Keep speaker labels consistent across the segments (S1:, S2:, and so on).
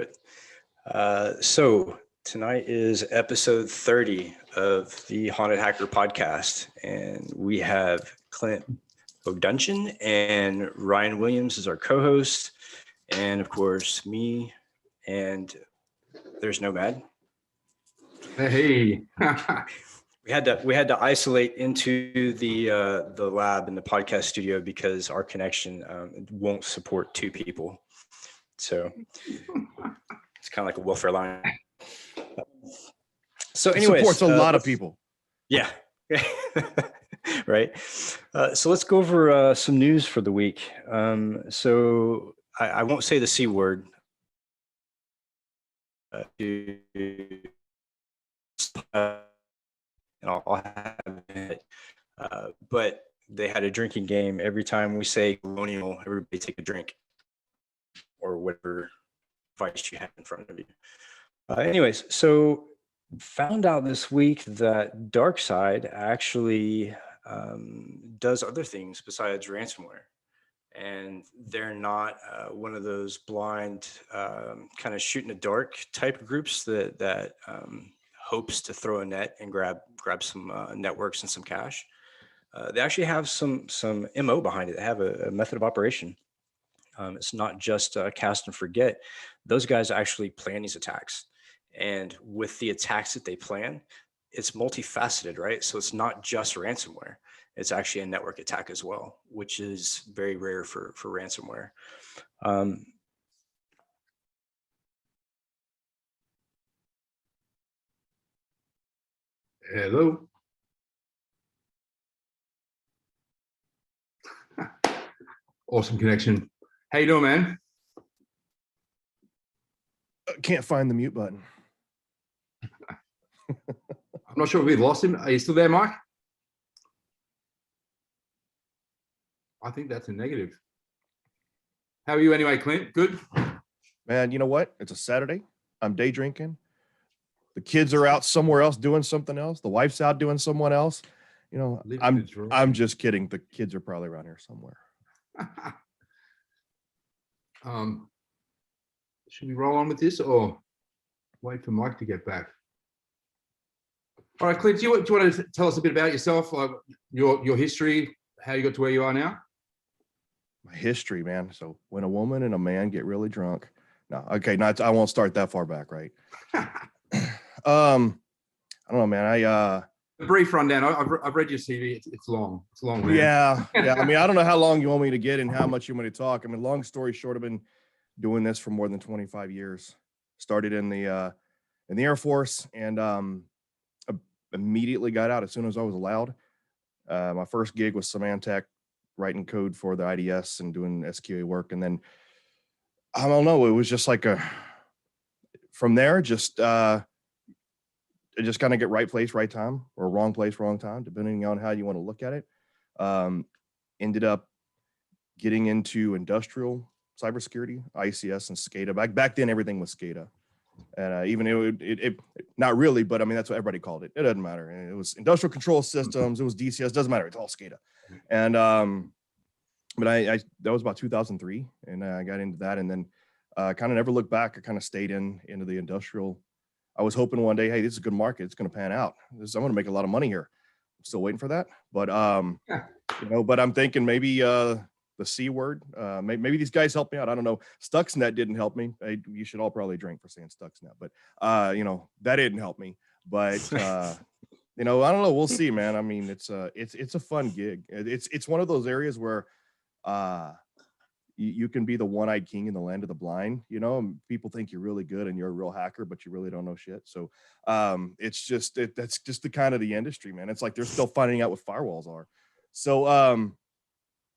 S1: it. So tonight is episode 30 of the Haunted Hacker podcast, and we have Clint Bodungen and Ryan Williams as our co-host, and of course me, and there's Nomad.
S2: Hey.
S1: We had to isolate into the lab in the podcast studio because our connection won't support two people. So it's kind of like a welfare line. So anyways,
S3: supports a lot of people.
S1: Yeah. Right. So let's go over some news for the week. So I won't say the C word. And I'll have it. But they had a drinking game. Every time we say colonial, everybody take a drink or whatever device you have in front of you. Anyways, so found out this week that DarkSide actually does other things besides ransomware. And they're not one of those blind kind of shoot in the dark type groups that hopes to throw a net and grab some networks and some cash. They actually have some MO behind it. They have a method of operation. It's not just cast and forget. Those guys actually plan these attacks. And with the attacks that they plan, it's multifaceted, right? So it's not just ransomware. It's actually a network attack as well, which is very rare for ransomware.
S2: Hello. Awesome connection. How you doing, man?
S3: Can't find the mute button.
S2: I'm not sure if we lost him. Are you still there, Mike? I think that's a negative. How are you anyway, Clint? Good?
S3: Man, you know what? It's a Saturday. I'm day drinking. The kids are out somewhere else doing something else. The wife's out doing someone else. You know, I'm just kidding. The kids are probably around here somewhere.
S2: Should we roll on with this or wait for Mike to get back? All right, Clint, do you want to tell us a bit about yourself, your history, how you got to where you are now?
S3: My history, man. So when a woman and a man get really drunk. No, okay, I won't start that far back, right? I don't know, man.
S2: A brief rundown. I've read your CV. It's long. It's long, man.
S3: Yeah. I mean, I don't know how long you want me to get and how much you want me to talk. I mean, long story short, I've been doing this for more than 25 years. Started in the Air Force and immediately got out as soon as I was allowed. My first gig was Symantec, writing code for the IDS and doing SQA work. And then, I don't know, it was just like from there, just kind of get right place, right time, or wrong place, wrong time, depending on how you want to look at it. Ended up getting into industrial cybersecurity, ICS and SCADA. Back then, everything was SCADA. And even it not really, but I mean, that's what everybody called it. It doesn't matter. And it was industrial control systems. It was DCS. Doesn't matter. It's all SCADA. And but I that was about 2003, and I got into that, and then kind of never looked back. I kind of stayed into the industrial. I was hoping one day, hey, this is a good market. It's going to pan out. I'm going to make a lot of money here. I'm still waiting for that, but you know, but I'm thinking maybe the C word. Maybe these guys help me out. I don't know. Stuxnet didn't help me. You should all probably drink for saying Stuxnet, but you know, that didn't help me. But you know, I don't know. We'll see, man. I mean, it's a fun gig. It's one of those areas where you can be the one-eyed king in the land of the blind. You know, and people think you're really good and you're a real hacker, but you really don't know shit. So it's just that's just the kind of the industry, man. It's like they're still finding out what firewalls are. So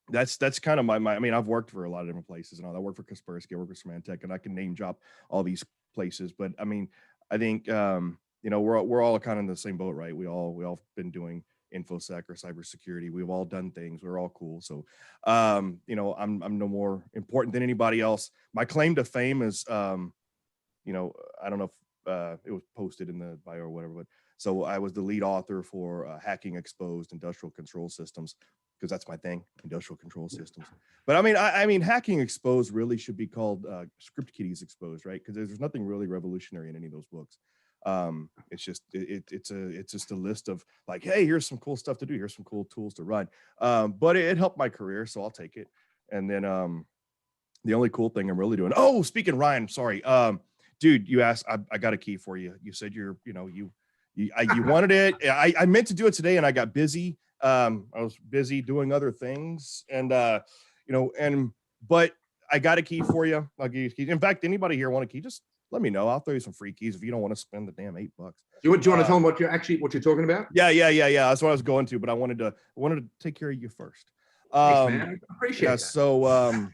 S3: that's kind of my I mean, I've worked for a lot of different places and all. I work for Kaspersky, I work for Symantec, and I can name drop all these places. But I mean, I think you know, we're all kind of in the same boat, right? We all been doing infosec or cybersecurity. We've all done things. We're all cool. So you know, I'm no more important than anybody else. My claim to fame is you know, I don't know if it was posted in the bio or whatever, but so I was the lead author for Hacking Exposed Industrial Control Systems. because that's my thing, industrial control systems. But I mean, Hacking Exposed really should be called Script Kiddies Exposed, right? Because there's nothing really revolutionary in any of those books. It's just it's just a list of like, hey, here's some cool stuff to do, here's some cool tools to run. But it helped my career, so I'll take it. And then the only cool thing I'm really doing. Oh, speaking of Ryan, sorry, dude, you asked. I got a key for you. You said you wanted it. I meant to do it today, and I got busy. I was busy doing other things, and but I got a key for you. I'll give you a key. In fact, anybody here want a key? Just let me know. I'll throw you some free keys if you don't want to spend the damn $8.
S2: Do you want to tell them what you're talking about?
S3: Yeah. That's what I was going to, but I wanted to take care of you first.
S2: Thanks, man. I appreciate that.
S3: So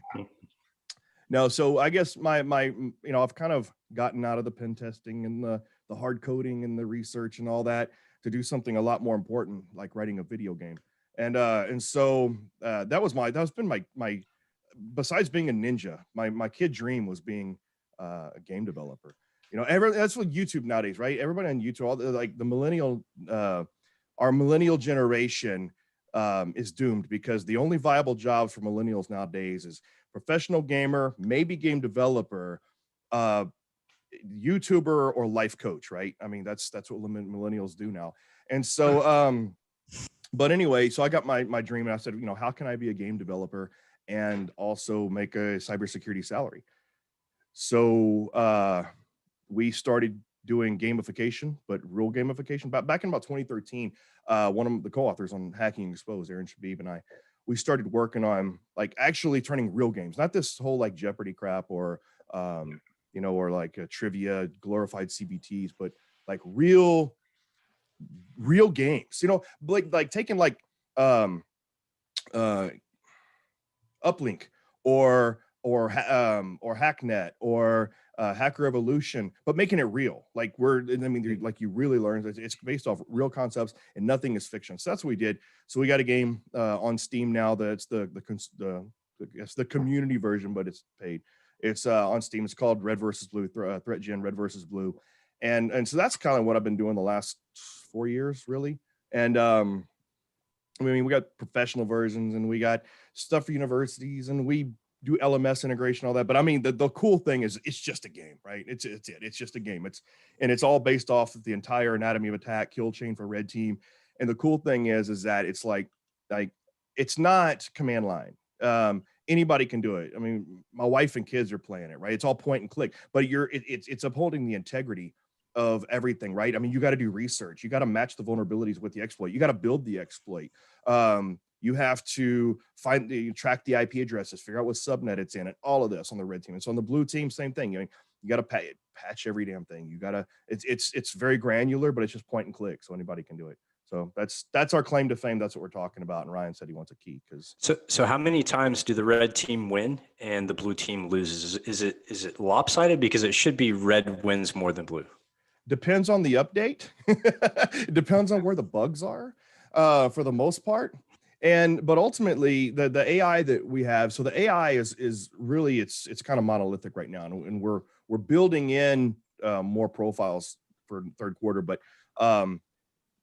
S3: no, so I guess my I've kind of gotten out of the pen testing and the hard coding and the research and all that to do something a lot more important, like writing a video game. And so that's been my besides being a ninja, my kid dream was being a game developer. That's what YouTube nowadays, right? Everybody on YouTube, all the millennial, our millennial generation is doomed, because the only viable jobs for millennials nowadays is professional gamer, maybe game developer, YouTuber, or life coach, right? I mean, that's what millennials do now. And so, but anyway, so I got my dream, and I said, how can I be a game developer and also make a cybersecurity salary? So we started doing gamification, but real gamification. Back in about 2013, one of the co-authors on Hacking Exposed, Aaron Shabib, and we started working on like actually turning real games, not this whole like Jeopardy crap or or like trivia, glorified CBTs, but like real games. Like taking like Uplink or Hacknet or Hacker Evolution, but making it real. Like like you really learn it's based off real concepts and nothing is fiction. So that's what we did. So we got a game on Steam now that's the community version, but it's paid. It's on Steam. It's called Red versus Blue, Threat Gen Red versus Blue, and so that's kind of what I've been doing the last 4 years, really. And we got professional versions, and we got stuff for universities, and we do LMS integration, all that. But I mean, the cool thing is it's just a game, right? It's just a game. It's all based off of the entire anatomy of attack, kill chain for red team. And the cool thing is that it's like it's not command line. Anybody can do it. I mean, my wife and kids are playing it, right? It's all point and click, but it's upholding the integrity of everything, right? I mean, you got to do research. You got to match the vulnerabilities with the exploit. You got to build the exploit. You have to track the IP addresses, figure out what subnet it's in, and all of this on the red team. And so on the blue team, same thing. You got to patch every damn thing. You got to. It's very granular, but it's just point and click, so anybody can do it. So that's our claim to fame. That's what we're talking about. And Ryan said he wants a key because.
S1: So how many times do the red team win and the blue team loses? Is it lopsided? Because it should be red wins more than blue.
S3: Depends on the update. It depends on where the bugs are, for the most part. But ultimately, the AI that we have, so the AI is really it's kind of monolithic right now, and we're building in more profiles for third quarter. But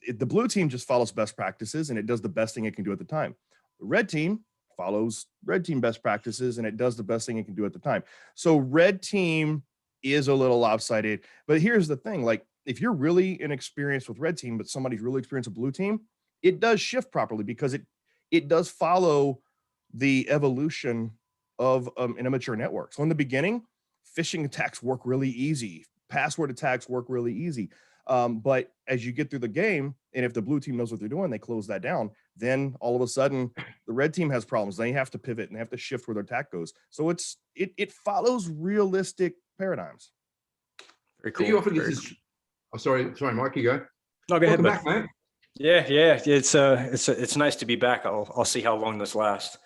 S3: the blue team just follows best practices, and it does the best thing it can do at the time. The red team follows red team best practices, and it does the best thing it can do at the time. So red team is a little lopsided. But here's the thing: like if you're really inexperienced with red team, but somebody's really experienced with blue team, it does shift properly because it does follow the evolution of an immature network. So in the beginning, phishing attacks work really easy. Password attacks work really easy. But as you get through the game, and if the blue team knows what they're doing, they close that down. Then all of a sudden, the red team has problems. They have to pivot and they have to shift where their attack goes. So it follows realistic paradigms.
S1: Very cool.
S2: So you often get this. Oh, sorry, Mike, you go.
S1: No, go ahead,
S2: back, man.
S1: Yeah. It's nice to be back. I'll see how long this lasts.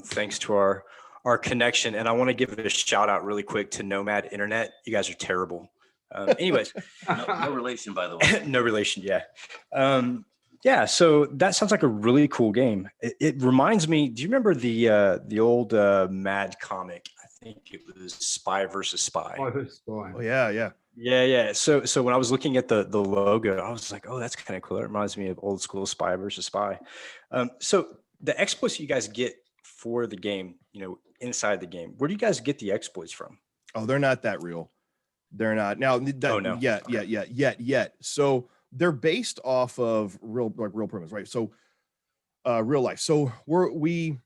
S1: Thanks to our connection, and I want to give a shout out really quick to Nomad Internet. You guys are terrible. Anyways,
S4: no relation, by the way.
S1: No relation. Yeah. Yeah. So that sounds like a really cool game. It reminds me. Do you remember the old Mad comic? I think it was Spy versus Spy.
S2: Spy versus Spy.
S3: Oh yeah.
S1: Yeah. So when I was looking at the logo, I was like, oh, that's kind of cool. It reminds me of old school Spy versus Spy. So the exploits you guys get for the game, inside the game, where do you guys get the exploits from?
S3: Oh, they're not that real. They're not now.
S1: Oh, no.
S3: Yet. So they're based off of real premise, right? So real life. So we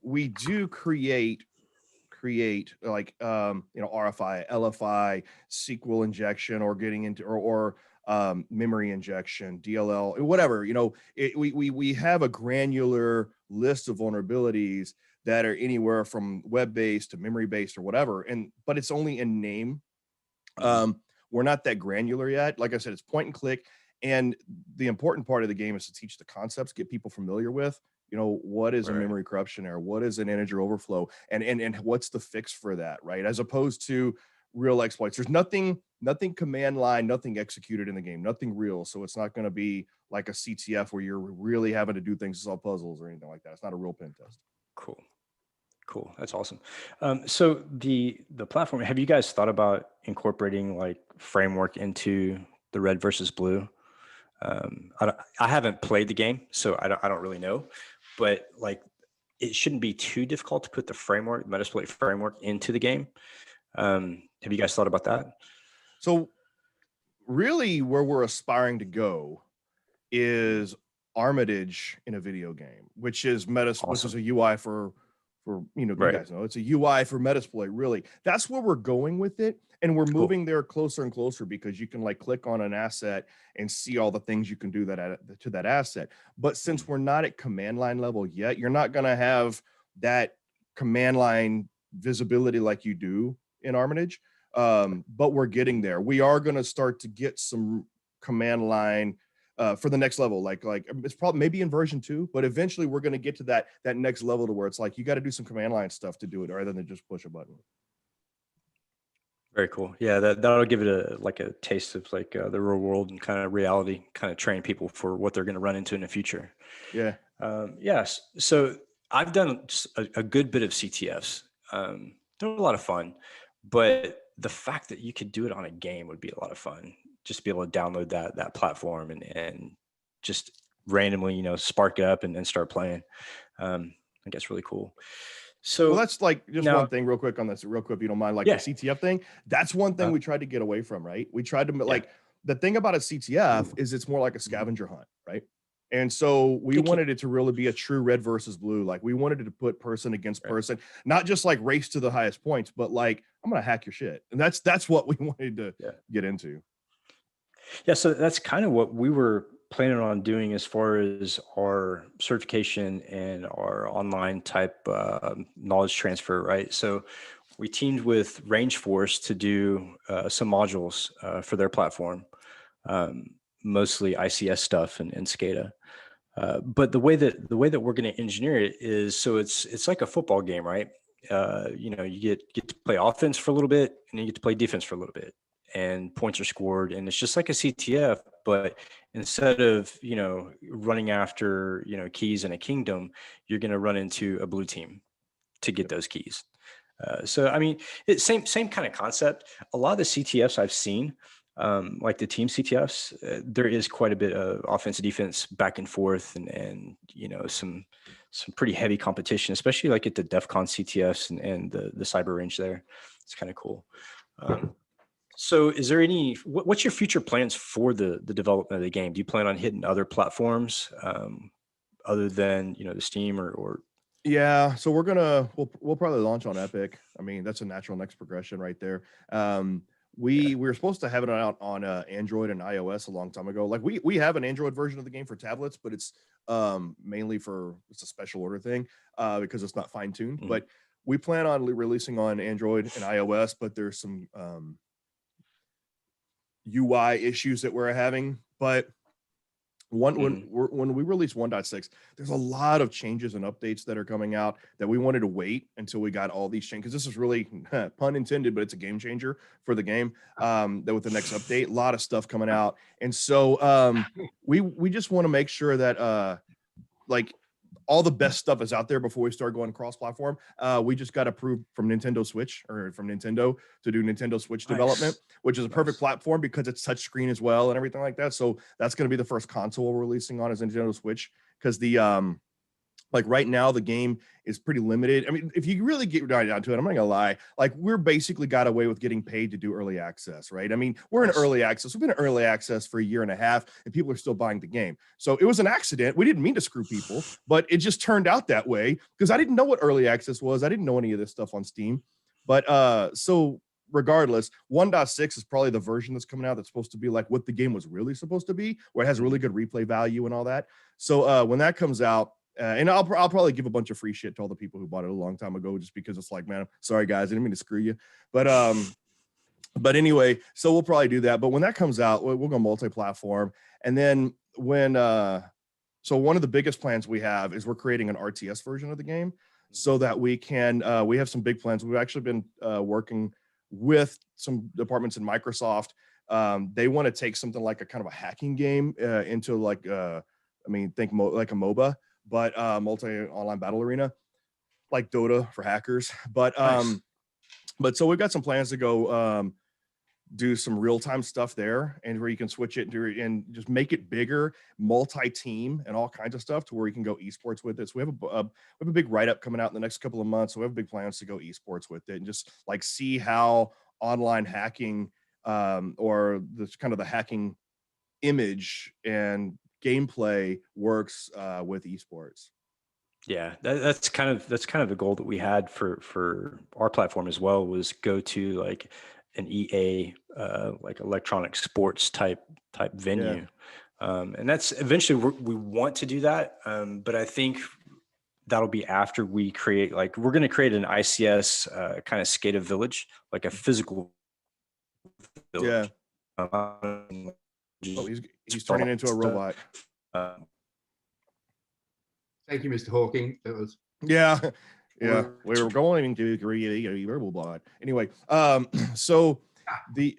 S3: do create like RFI, LFI, SQL injection, or getting into or memory injection, DLL, whatever. We have a granular list of vulnerabilities that are anywhere from web-based to memory-based or whatever, but it's only in name. We're not that granular yet. Like I said, it's point and click, and the important part of the game is to teach the concepts, get people familiar with, what is a memory corruption error, what is an integer overflow, and what's the fix for that, right? As opposed to real exploits. There's nothing command line, nothing executed in the game, nothing real. So it's not going to be like a CTF where you're really having to do things to solve puzzles or anything like that. It's not a real pen test.
S1: Cool. That's awesome. So the platform, have you guys thought about incorporating like framework into the red versus blue? I haven't played the game, so I don't really know, but like it shouldn't be too difficult to put the Metasploit framework into the game. Have you guys thought about that?
S3: So really where we're aspiring to go is Armitage in a video game, which is which is a UI for you guys know, it's a UI for Metasploit. Really, that's where we're going with it, and we're moving there closer and closer, because you can like click on an asset and see all the things you can do to that asset. But since we're not at command line level yet, you're not going to have that command line visibility like you do in Armitage. But we're getting there. We are going to start to get some command line for the next level, like it's probably maybe in version 2, but eventually we're going to get to that next level to where it's like you got to do some command line stuff to do it, rather than just push a button.
S1: Very cool. Yeah, that'll give it a taste of like the real world and kind of reality, kind of train people for what they're going to run into in the future.
S3: Yeah.
S1: Yes. So I've done a good bit of CTFs. They're a lot of fun, but the fact that you could do it on a game would be a lot of fun. Just be able to download that platform and just randomly, spark it up and then start playing. I think that's really cool. So
S3: that's like just one thing real quick on this, real quick, if you don't mind, like the CTF thing. That's one thing we tried to get away from, right? We tried to like the thing about a CTF is it's more like a scavenger hunt, right? And so we wanted it to really be a true red versus blue. Like we wanted it to put person against person, not just like race to the highest points, but like I'm gonna hack your shit, and that's what we wanted to get into.
S1: Yeah, so that's kind of what we were planning on doing as far as our certification and our online type knowledge transfer, right? So we teamed with Rangeforce to do some modules for their platform, mostly ICS stuff and SCADA. But the way that we're going to engineer it is, so it's like a football game, right? You get to play offense for a little bit, and you get to play defense for a little bit, and points are scored, and it's just like a CTF, but instead of running after keys in a kingdom, you're going to run into a blue team to get those keys. So I mean, it's same kind of concept. A lot of the CTFs I've seen, like the team CTFs, there is quite a bit of offense defense back and forth, and some pretty heavy competition, especially like at the DEF CON CTFs and the cyber range there. It's kind of cool. So is there what's your future plans for the development of the game? Do you plan on hitting other platforms other than the Steam or?
S3: Yeah, so we'll probably launch on Epic. I mean, that's a natural next progression right there. We were supposed to have it out on Android and iOS a long time ago. Like we have an Android version of the game for tablets, but it's mainly it's a special order thing because it's not fine tuned. Mm-hmm. But we plan on releasing on Android and iOS, but there's some UI issues that we're having. But when we release 1.6, there's a lot of changes and updates that are coming out that we wanted to wait until we got all these changes, because this is really, pun intended, but it's a game changer for the game. That with the next update, a lot of stuff coming out, and so we just want to make sure that like all the best stuff is out there before we start going cross-platform. We just got approved from Nintendo Switch, or from Nintendo, to do Nintendo Switch development, which is a perfect platform because it's touchscreen as well and everything like that. So that's going to be the first console we're releasing on, is Nintendo Switch, because the Like right now, the game is pretty limited. I mean, if you really get down to it, I'm not gonna lie. Like we're basically got away with getting paid to do early access, right? I mean, we're in early access. We've been in early access for a year and a half, and people are still buying the game. So it was an accident. We didn't mean to screw people, but it just turned out that way because I didn't know what early access was. I didn't know any of this stuff on Steam. But so regardless, 1.6 is probably the version that's coming out that's supposed to be like what the game was really supposed to be, where it has really good replay value and all that. So when that comes out. And I'll probably give a bunch of free shit to all the people who bought it a long time ago, just because it's like, man, sorry guys, I didn't mean to screw you. But anyway, so we'll probably do that. But when that comes out, we'll go multi-platform. And then when so one of the biggest plans we have is we're creating an RTS version of the game so that we can we have some big plans. We've actually been working with some departments in Microsoft. They want to take something like a kind of a hacking game into like think like a MOBA, but multi-online battle arena, like Dota for hackers. But
S1: Nice.
S3: but so we've got some plans to go do some real-time stuff there, and where you can switch it and just make it bigger, multi-team and all kinds of stuff, to where you can go esports with it. So we have a big write-up coming out in the next couple of months. So we have big plans to go esports with it and just like see how online hacking or this kind of the hacking image and gameplay works with esports.
S1: Yeah, that's kind of the goal that we had for our platform as well, was go to like an EA like electronic sports type venue. And that's eventually we want to do that, but I think that'll be after we create, like, we're going to create an ICS kind of skater village, like a physical village.
S3: Oh, he's turning into a robot.
S2: Thank you, Mr. Hawking. That was
S3: Yeah. We were going to create a robot. Anyway, so the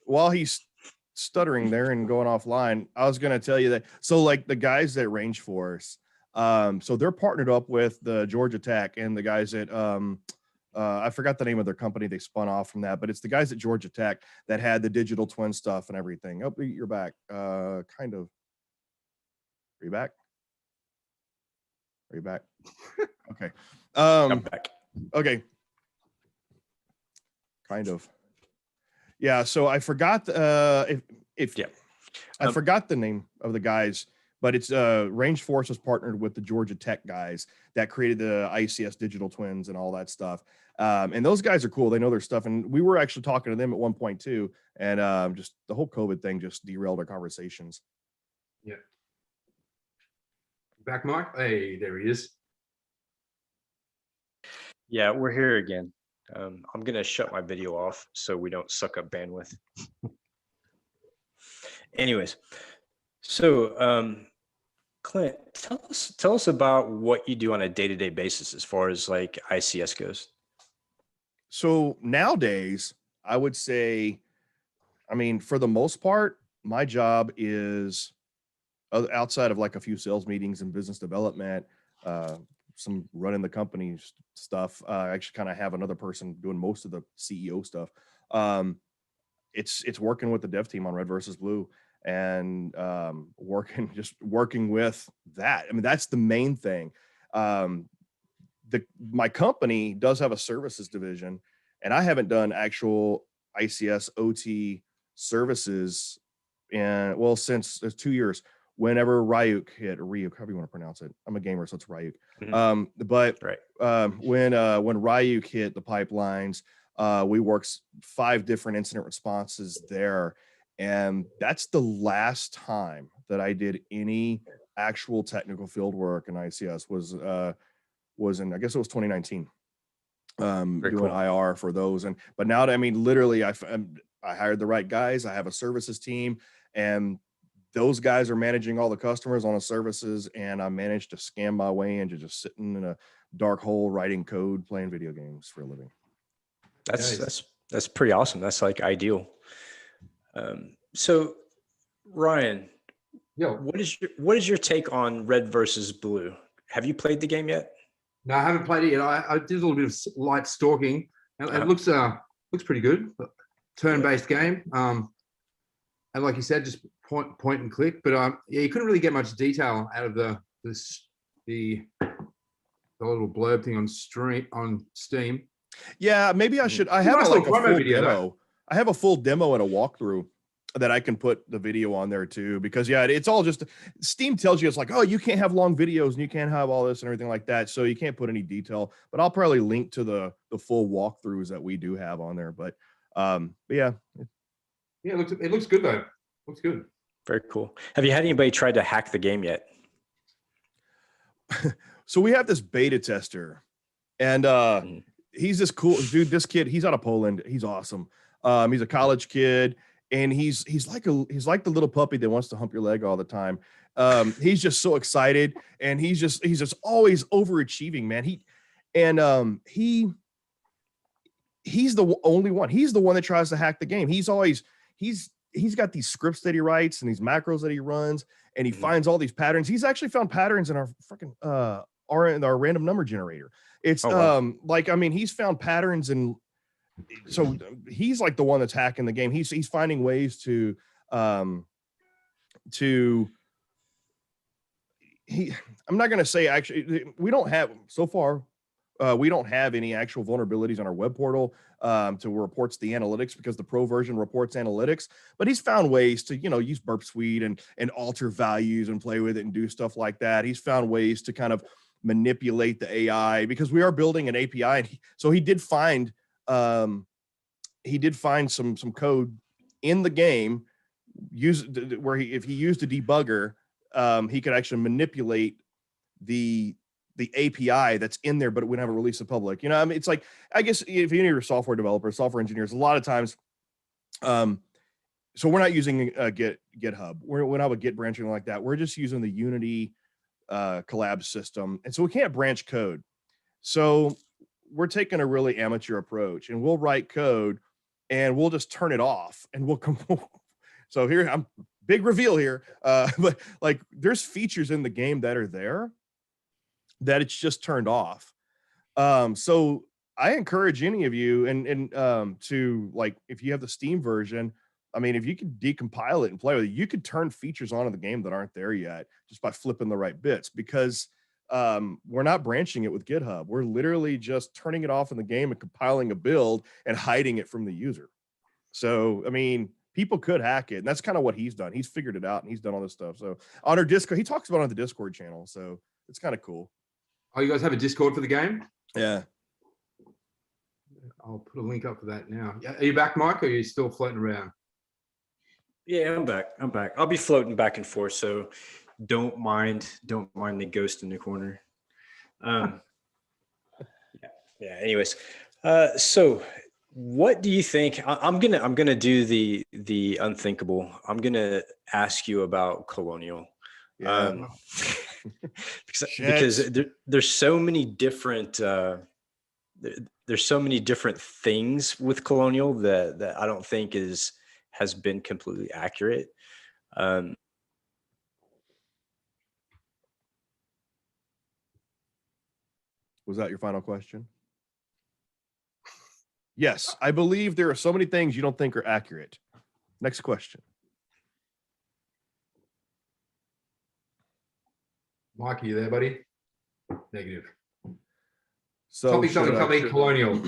S3: while he's stuttering there and going offline, I was going to tell you that. So like the guys at Range Force, so they're partnered up with the Georgia Tech and the guys at I forgot the name of their company. They spun off from that, but it's the guys at Georgia Tech that had the digital twin stuff and everything. Oh, you're back. Kind of. Are you back? Are you back? Okay.
S1: I'm back.
S3: Okay. Kind of. Yeah. So I forgot I forgot the name of the guys, but it's Range Force was partnered with the Georgia Tech guys that created the ICS digital twins and all that stuff. And those guys are cool. They know their stuff. And we were actually talking to them at one point too. And just the whole COVID thing just derailed our conversations.
S2: Yeah. Back, Mike. Hey, there he is.
S1: Yeah, we're here again. I'm going to shut my video off so we don't suck up bandwidth. Anyways, so Clint, tell us about what you do on a day-to-day basis as far as like ICS goes.
S3: So nowadays, I would say, I mean, for the most part, my job is outside of like a few sales meetings and business development, some running the company stuff. I actually kind of have another person doing most of the CEO stuff. It's working with the dev team on Red versus Blue and working with that. I mean, that's the main thing. My company does have a services division, and I haven't done actual ICS OT services since 2 years. Whenever Ryuk hit, or Ryuk, however you want to pronounce it. I'm a gamer, so it's Ryuk.
S1: Mm-hmm.
S3: When Ryuk hit the pipelines, we worked 5 different incident responses there. And that's the last time that I did any actual technical field work in ICS was in, I guess it was 2019. Doing
S1: cool.
S3: IR for those. But now, I mean, literally I hired the right guys. I have a services team, and those guys are managing all the customers on the services, and I managed to scam my way into just sitting in a dark hole, writing code, playing video games for a living.
S1: That's pretty awesome. That's like ideal. So Ryan, what is your take on Red versus Blue? Have you played the game yet?
S2: No, I haven't played it yet. I did a little bit of light stalking. It looks pretty good. Turn-based game. And like you said, just point and click. But yeah, you couldn't really get much detail out of the the little blurb thing on Steam.
S3: Yeah, maybe I should. I
S2: It's a
S3: have
S2: nice
S3: like
S2: little
S3: a
S2: promo
S3: full
S2: video, though.
S3: demo. I have a full demo and a walkthrough that I can put the video on there too, because yeah, it's all just Steam tells you it's like, oh, you can't have long videos and you can't have all this and everything like that. So you can't put any detail, but I'll probably link to the full walkthroughs that we do have on there. But yeah.
S2: Yeah, it looks good though. Looks good.
S1: Very cool. Have you had anybody try to hack the game yet?
S3: So we have this beta tester, and he's this cool dude. This kid, he's out of Poland. He's awesome. He's a college kid, and he's like the little puppy that wants to hump your leg all the time. He's just so excited, and he's just always overachieving, man. He's the only one. He's the one that tries to hack the game. He's got these scripts that he writes and these macros that he runs, and he finds all these patterns. He's actually found patterns in our freaking our random number generator. It's he's found patterns, and so he's like the one that's hacking the game. He's finding ways to I'm not going to say actually we don't have so far. We don't have any actual vulnerabilities on our web portal to reports the analytics, because the pro version reports analytics, but he's found ways to, use Burp Suite and alter values and play with it and do stuff like that. He's found ways to kind of manipulate the AI, because we are building an API. And so he did find some code in the game where if he used a debugger, he could actually manipulate the API that's in there, but it wouldn't have a release to public. It's like, I guess if any of your software developers, software engineers, a lot of times, so we're not using GitHub. We're not with Git branching like that. We're just using the Unity collab system. And so we can't branch code. So we're taking a really amateur approach, and we'll write code and we'll just turn it off, and we'll come. So here, I'm big reveal here. But like there's features in the game that are there that it's just turned off. So I encourage any of you and to, like, if you have the Steam version, I mean, if you can decompile it and play with it, you could turn features on in the game that aren't there yet just by flipping the right bits, because we're not branching it with GitHub. We're literally just turning it off in the game and compiling a build and hiding it from the user. So, I mean, people could hack it, and that's kind of what he's done. He's figured it out, and he's done all this stuff. So on our Discord, he talks about it on the Discord channel. So it's kind of cool.
S2: Oh, you guys have a Discord for the game?
S3: Yeah.
S2: I'll put a link up for that now. Are you back, Mike, or are you still floating around?
S1: Yeah, I'm back. I'll be floating back and forth, so don't mind the ghost in the corner. Yeah. Anyways, so what do you think? I'm gonna do the unthinkable. I'm gonna ask you about Colonial.
S3: Yeah.
S1: Because there's so many different there's so many different things with Colonial that I don't think has been completely accurate.
S3: Was that your final question? Yes, I believe there are so many things you don't think are accurate. Next question.
S2: Mike, are you there, buddy? Negative.
S3: So
S2: something Colonial.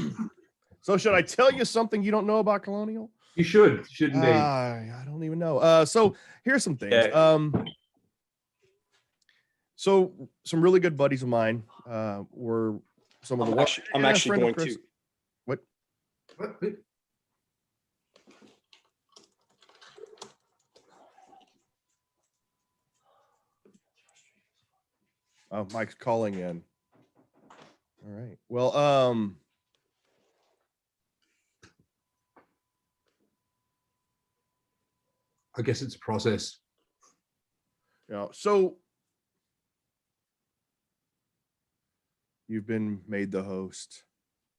S3: So should I tell you something you don't know about Colonial?
S2: You should indeed.
S3: I don't even know. So here's some things. So some really good buddies of mine were some of the.
S1: I'm actually going to.
S3: What? Oh, Mike's calling in. All right. Well,
S2: I guess it's a process.
S3: So you've been made the host.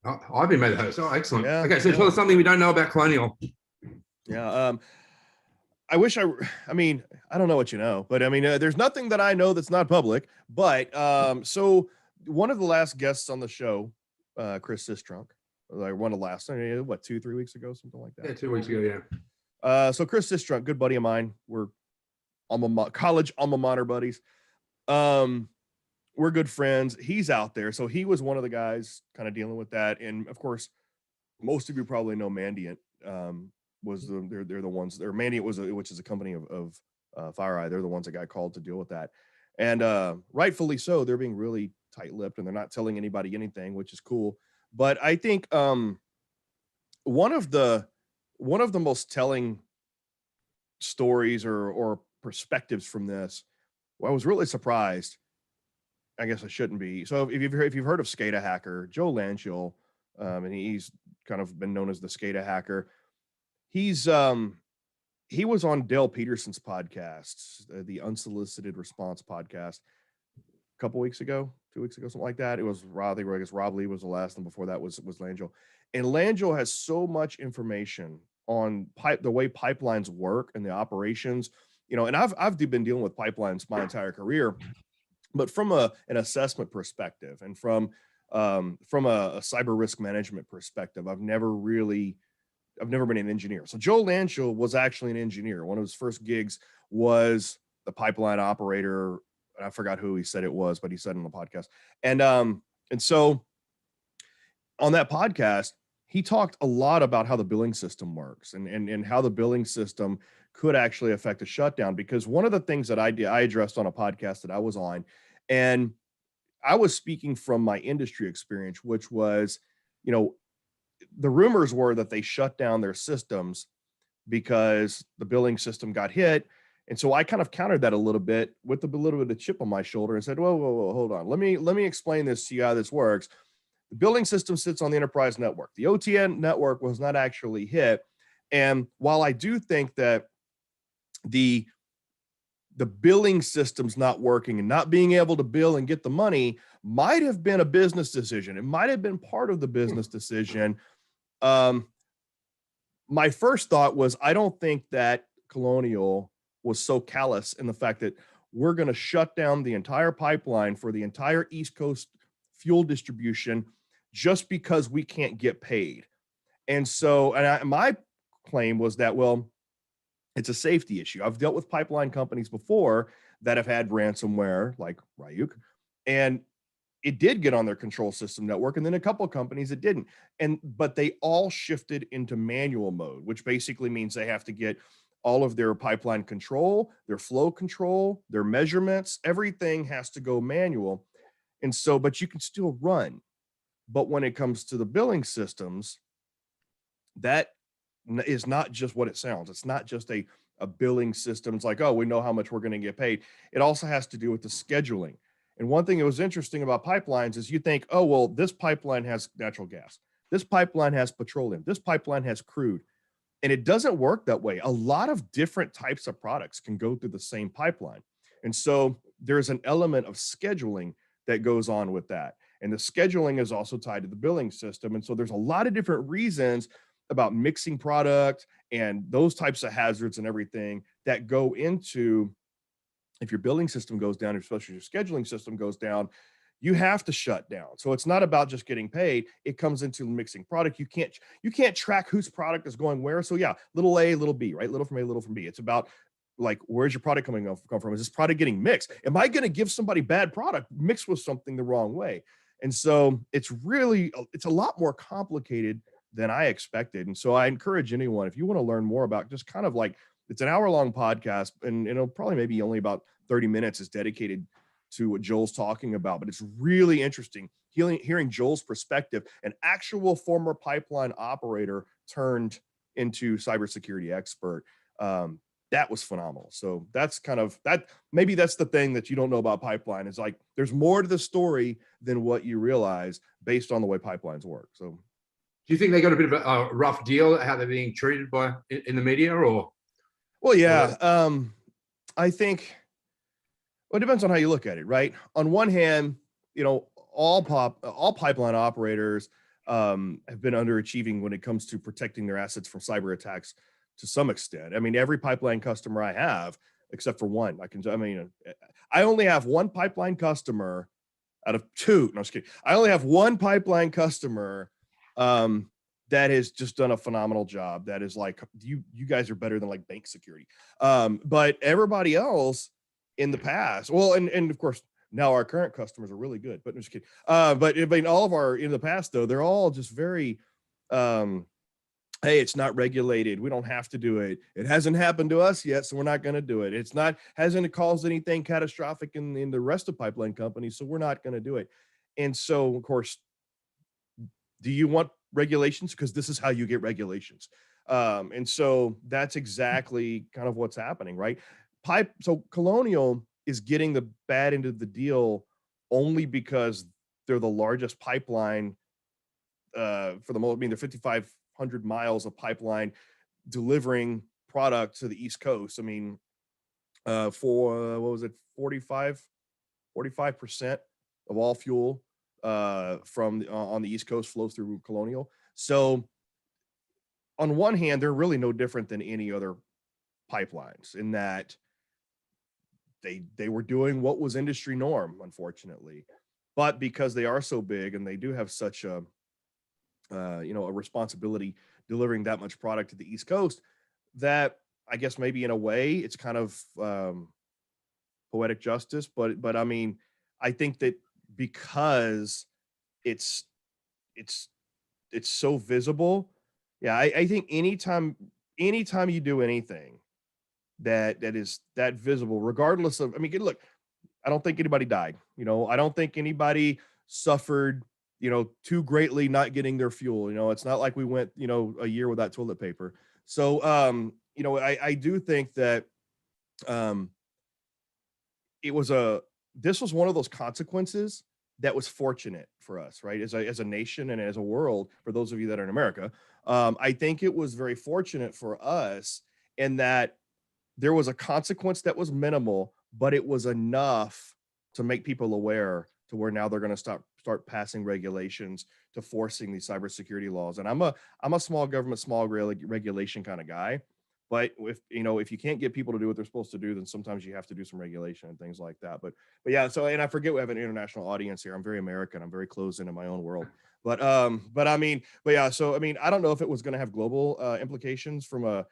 S2: Oh, I've been made the host. Oh, excellent.
S3: Yeah,
S2: okay, so tell us something we don't know about Colonial.
S3: Yeah. I wish I mean, I don't know what you know, but I mean, there's nothing that I know that's not public. But so one of the last guests on the show, Chris Systrunk, like one of the last, 2-3 weeks ago, something like that.
S2: Yeah, 2 weeks ago, yeah.
S3: So Chris Systrunk, good buddy of mine. We're college alma mater buddies. we're good friends. He's out there. So he was one of the guys kind of dealing with that. And of course, most of you probably know Mandiant, was they're the ones, or Mandiant which is a company of FireEye. They're the ones that got called to deal with that. And rightfully so, they're being really tight-lipped and they're not telling anybody anything, which is cool. But I think one of the most telling stories or perspectives from this, well, I was really surprised. I guess I shouldn't be. So if you've heard of SCADA hacker, Joe Lanchill, and he's kind of been known as the SCADA hacker. He was on Dale Peterson's podcast, the Unsolicited Response podcast, a couple weeks ago, 2 weeks ago, something like that. It was Rob Lee was the last, and before that was Langill. And Langill has so much information on the way pipelines work and the operations, and I've been dealing with pipelines my entire career, but from an assessment perspective and from a cyber risk management perspective, I've never been an engineer. So Joe Lanchill was actually an engineer. One of his first gigs was the pipeline operator. I forgot who he said it was, but he said on the podcast. And so on that podcast, he talked a lot about how the billing system works and how the billing system could actually affect a shutdown. Because one of the things that I addressed on a podcast that I was on, and I was speaking from my industry experience, which was, the rumors were that they shut down their systems because the billing system got hit. And so I kind of countered that a little bit with a little bit of chip on my shoulder and said, whoa, hold on. Let me explain this to you how this works. The billing system sits on the enterprise network. The OTN network was not actually hit. And while I do think that the billing system's not working and not being able to bill and get the money might have been a business decision. It might have been part of the business decision. My first thought was, I don't think that Colonial was so callous in the fact that we're going to shut down the entire pipeline for the entire East Coast fuel distribution just because we can't get paid. And so, my claim was that, well, it's a safety issue. I've dealt with pipeline companies before that have had ransomware, like Ryuk, and it did get on their control system network. And then a couple of companies it didn't. But they all shifted into manual mode, which basically means they have to get all of their pipeline control, their flow control, their measurements, everything has to go manual. And so, but you can still run. But when it comes to the billing systems, that is not just what it sounds. It's not just a billing system. It's like, oh, we know how much we're going to get paid. It also has to do with the scheduling. And one thing that was interesting about pipelines is you think, oh, well, this pipeline has natural gas. This pipeline has petroleum. This pipeline has crude. And it doesn't work that way. A lot of different types of products can go through the same pipeline. And so there's an element of scheduling that goes on with that. And the scheduling is also tied to the billing system. And so there's a lot of different reasons about mixing product and those types of hazards and everything that go into, if your billing system goes down, especially your scheduling system goes down, you have to shut down. So it's not about just getting paid. It comes into mixing product. You can't track whose product is going where. So yeah, little A, little B, right? Little from A, little from B. It's about, like, where's your product come from? Is this product getting mixed? Am I going to give somebody bad product mixed with something the wrong way? And so it's a lot more complicated than I expected. And so I encourage anyone, if you want to learn more about, just kind of like, it's an hour-long podcast, and it'll probably maybe only about 30 minutes is dedicated to what Joel's talking about, but it's really interesting hearing Joel's perspective, an actual former pipeline operator turned into cybersecurity expert. That was phenomenal. So that's kind of that. Maybe that's the thing that you don't know about pipeline, is like, there's more to the story than what you realize based on the way pipelines work. So
S2: do you think they got a bit of a rough deal how they're being treated in the media, or?
S3: Well, yeah. I think, well, it depends on how you look at it, right? On one hand, all pipeline operators have been underachieving when it comes to protecting their assets from cyber attacks to some extent. I mean, every pipeline customer I have, except for one, I only have one pipeline customer out of two. No, I'm just kidding. I only have one pipeline customer that has just done a phenomenal job. That is like, you guys are better than like bank security. But everybody else in the past, well, and of course, Now our current customers are really good, but I'm just kidding. But I mean, all of our in the past though, they're all just very, hey, it's not regulated. We don't have to do it. It hasn't happened to us yet, so we're not going to do it. It's not hasn't caused anything catastrophic in the rest of pipeline companies, so we're not going to do it. And so, of course, do you want regulations? Because this is how you get regulations. And so that's exactly kind of what's happening, right? So Colonial is getting the bad end of the deal only because they're the largest pipeline for the most. I mean, they're 5,500 miles of pipeline delivering product to the East Coast. I mean, for what was it, 45% of all fuel from on the East Coast flows through Colonial. So on one hand, they're really no different than any other pipelines in that they were doing what was industry norm, unfortunately. But because they are so big and they do have such a a responsibility delivering that much product to the East Coast, that I guess maybe in a way it's kind of poetic justice. But I mean, I think that because it's so visible. Yeah, I think anytime you do anything that is that visible, regardless of, I mean, look, I don't think anybody died. I don't think anybody suffered, too greatly not getting their fuel. It's not like we went, a year without toilet paper. So, I do think that this was one of those consequences that was fortunate for us, right? As a nation and as a world, for those of you that are in America, I think it was very fortunate for us in that there was a consequence that was minimal, but it was enough to make people aware to where now they're going to start passing regulations to forcing these cybersecurity laws. And I'm a small government, small regulation kind of guy. But if you can't get people to do what they're supposed to do, then sometimes you have to do some regulation and things like that. But yeah, so, and I forget we have an international audience here. I'm very American. I'm very closed into my own world. But yeah, so I mean, I don't know if it was going to have global implications from a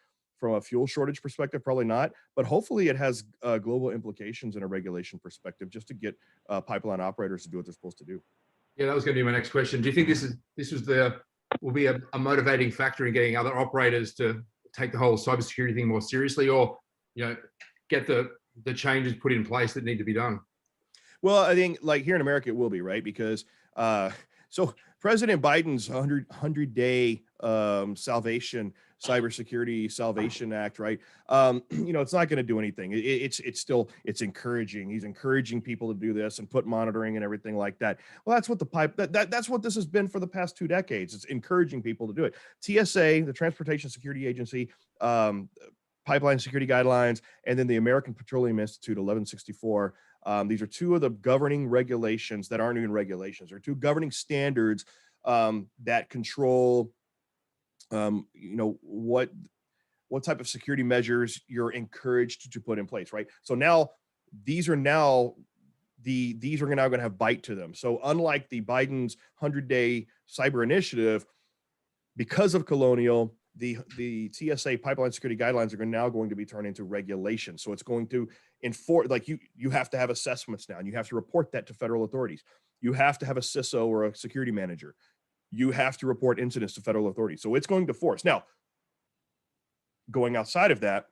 S3: fuel shortage perspective, probably not. But hopefully it has global implications in a regulation perspective, just to get pipeline operators to do what they're supposed to do.
S2: Yeah, that was going to be my next question. Do you think will be a motivating factor in getting other operators to take the whole cybersecurity thing more seriously, or get the changes put in place that need to be done?
S3: Well, I think like here in America, it will be, right? Because so President Biden's 100-day cybersecurity salvation act, right? It's not going to do anything. It's encouraging. He's encouraging people to do this and put monitoring and everything like that. Well, that's what that's what this has been for the past 2 decades. It's encouraging people to do it. TSA, the Transportation Security Agency, pipeline security guidelines, and then the American Petroleum Institute 1164. These are 2 of the governing regulations that aren't even regulations. They're 2 governing standards that control, what type of security measures you're encouraged to put in place, right? So now these are now going to have bite to them. So unlike the Biden's 100-day cyber initiative, because of Colonial, the TSA pipeline security guidelines are now going to be turned into regulations. So it's going to enforce, like you have to have assessments now, and you have to report that to federal authorities. You have to have a CISO or a security manager. You have to report incidents to federal authorities. So it's going to force. Now, going outside of that,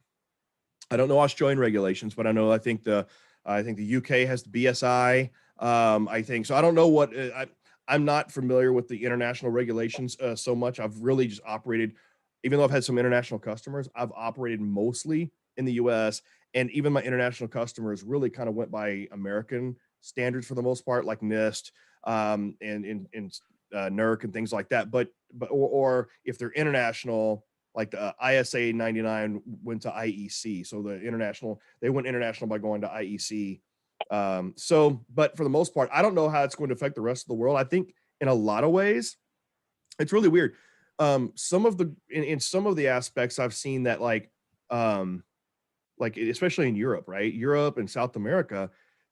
S3: I don't know Australian regulations, but I think the UK has the BSI. I think so. I don't know what I'm not familiar with the international regulations so much. I've really just operated, even though I've had some international customers, I've operated mostly in the US, and even my international customers really kind of went by American standards for the most part, like NIST and NERC and things like that. But or if they're international, like the ISA 99 went to IEC. So they went international by going to IEC. But for the most part, I don't know how it's going to affect the rest of the world. I think in a lot of ways, it's really weird. In some of the aspects I've seen that like especially in Europe, right? Europe and South America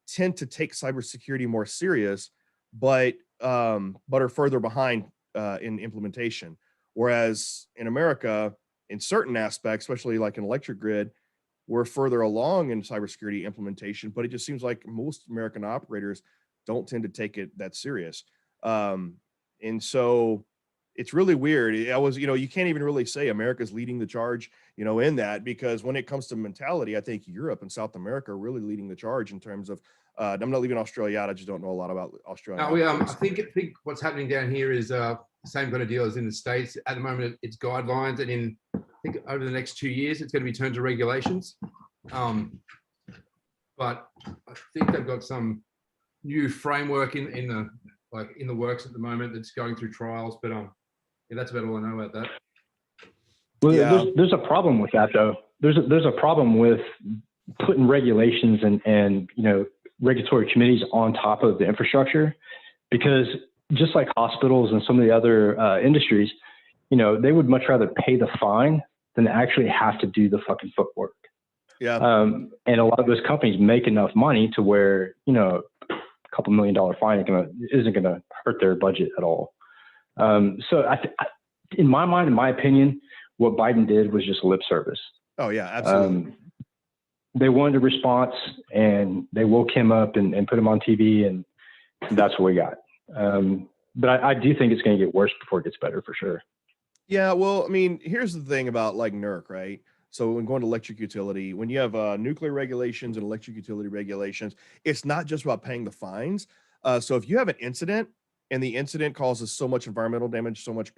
S3: tend to take cybersecurity more serious, but are further behind in implementation. Whereas in America, in certain aspects, especially like an electric grid, we're further along in cybersecurity implementation, but it just seems like most American operators don't tend to take it that serious. And so it's really weird. You can't even really say America's leading the charge, in that, because when it comes to mentality, I think Europe and South America are really leading the charge in terms of, I'm not leaving Australia out. I just don't know a lot about Australia.
S2: No, I think what's happening down here is the same kind of deal as in the States. At the moment, it's guidelines, and I think over the next 2 years, it's going to be turned to regulations. But I think they've got some new framework in the works at the moment that's going through trials. But that's about all I know about that.
S5: Well,
S3: Yeah.
S5: there's a problem with that, though. There's a problem with putting regulations and regulatory committees on top of the infrastructure, because just like hospitals and some of the other industries, they would much rather pay the fine than actually have to do the fucking footwork.
S3: Yeah.
S5: And a lot of those companies make enough money to where, a couple $1 million fine isn't going to hurt their budget at all. So in my mind, in my opinion, what Biden did was just lip service.
S3: Oh yeah, absolutely.
S5: They wanted a response, and they woke him up and put him on TV, and that's what we got. But I do think it's going to get worse before it gets better, for sure.
S3: Yeah, well, I mean, here's the thing about like NERC, right? So when going to electric utility, when you have nuclear regulations and electric utility regulations, it's not just about paying the fines. So if you have an incident and the incident causes so much environmental damage, so much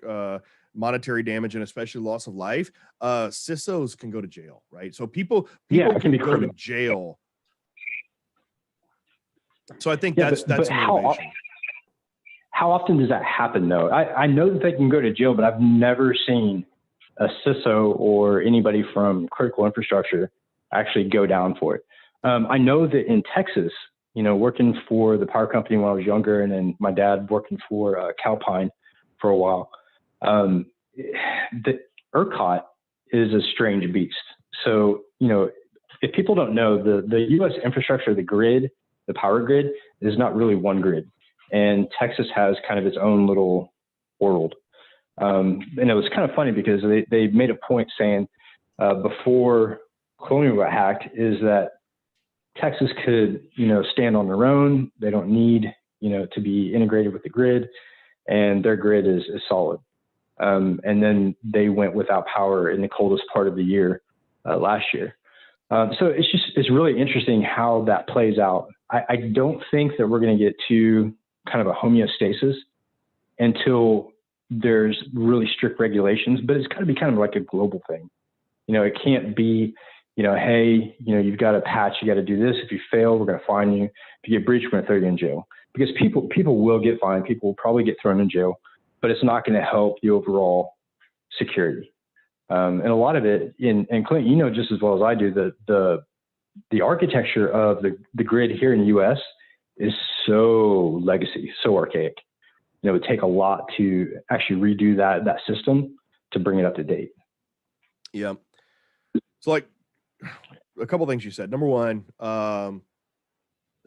S3: monetary damage, and especially loss of life, CISOs can go to jail, right? So people
S5: it
S3: can
S5: be
S3: go
S5: criminal.
S3: to jail. So I think that's motivation.
S5: How often does that happen, though? I know that they can go to jail, but I've never seen a CISO or anybody from critical infrastructure actually go down for it. I know that in Texas, working for the power company when I was younger, and then my dad working for Calpine for a while, the ERCOT is a strange beast. So, if people don't know, the U.S. infrastructure, the grid, the power grid, is not really one grid. And Texas has kind of its own little world. And it was kind of funny because they made a point saying before Colonial got hacked is that Texas could, stand on their own. They don't need, to be integrated with the grid, and their grid is solid. And then they went without power in the coldest part of the year last year. So it's really interesting how that plays out. I don't think that we're going to get to kind of a homeostasis until there's really strict regulations, but it's got to be kind of like a global thing. It can't be, hey, you've got a patch, you got to do this. If you fail, we're going to fine you. If you get breached, we're going to throw you in jail. Because people will get fined. People will probably get thrown in jail, but it's not going to help the overall security. And a lot of it, and Clint, just as well as I do, the architecture of the grid here in the U.S. is so legacy, so archaic. It would take a lot to actually redo that system to bring it up to date.
S3: Yeah. So like a couple of things you said. Number one,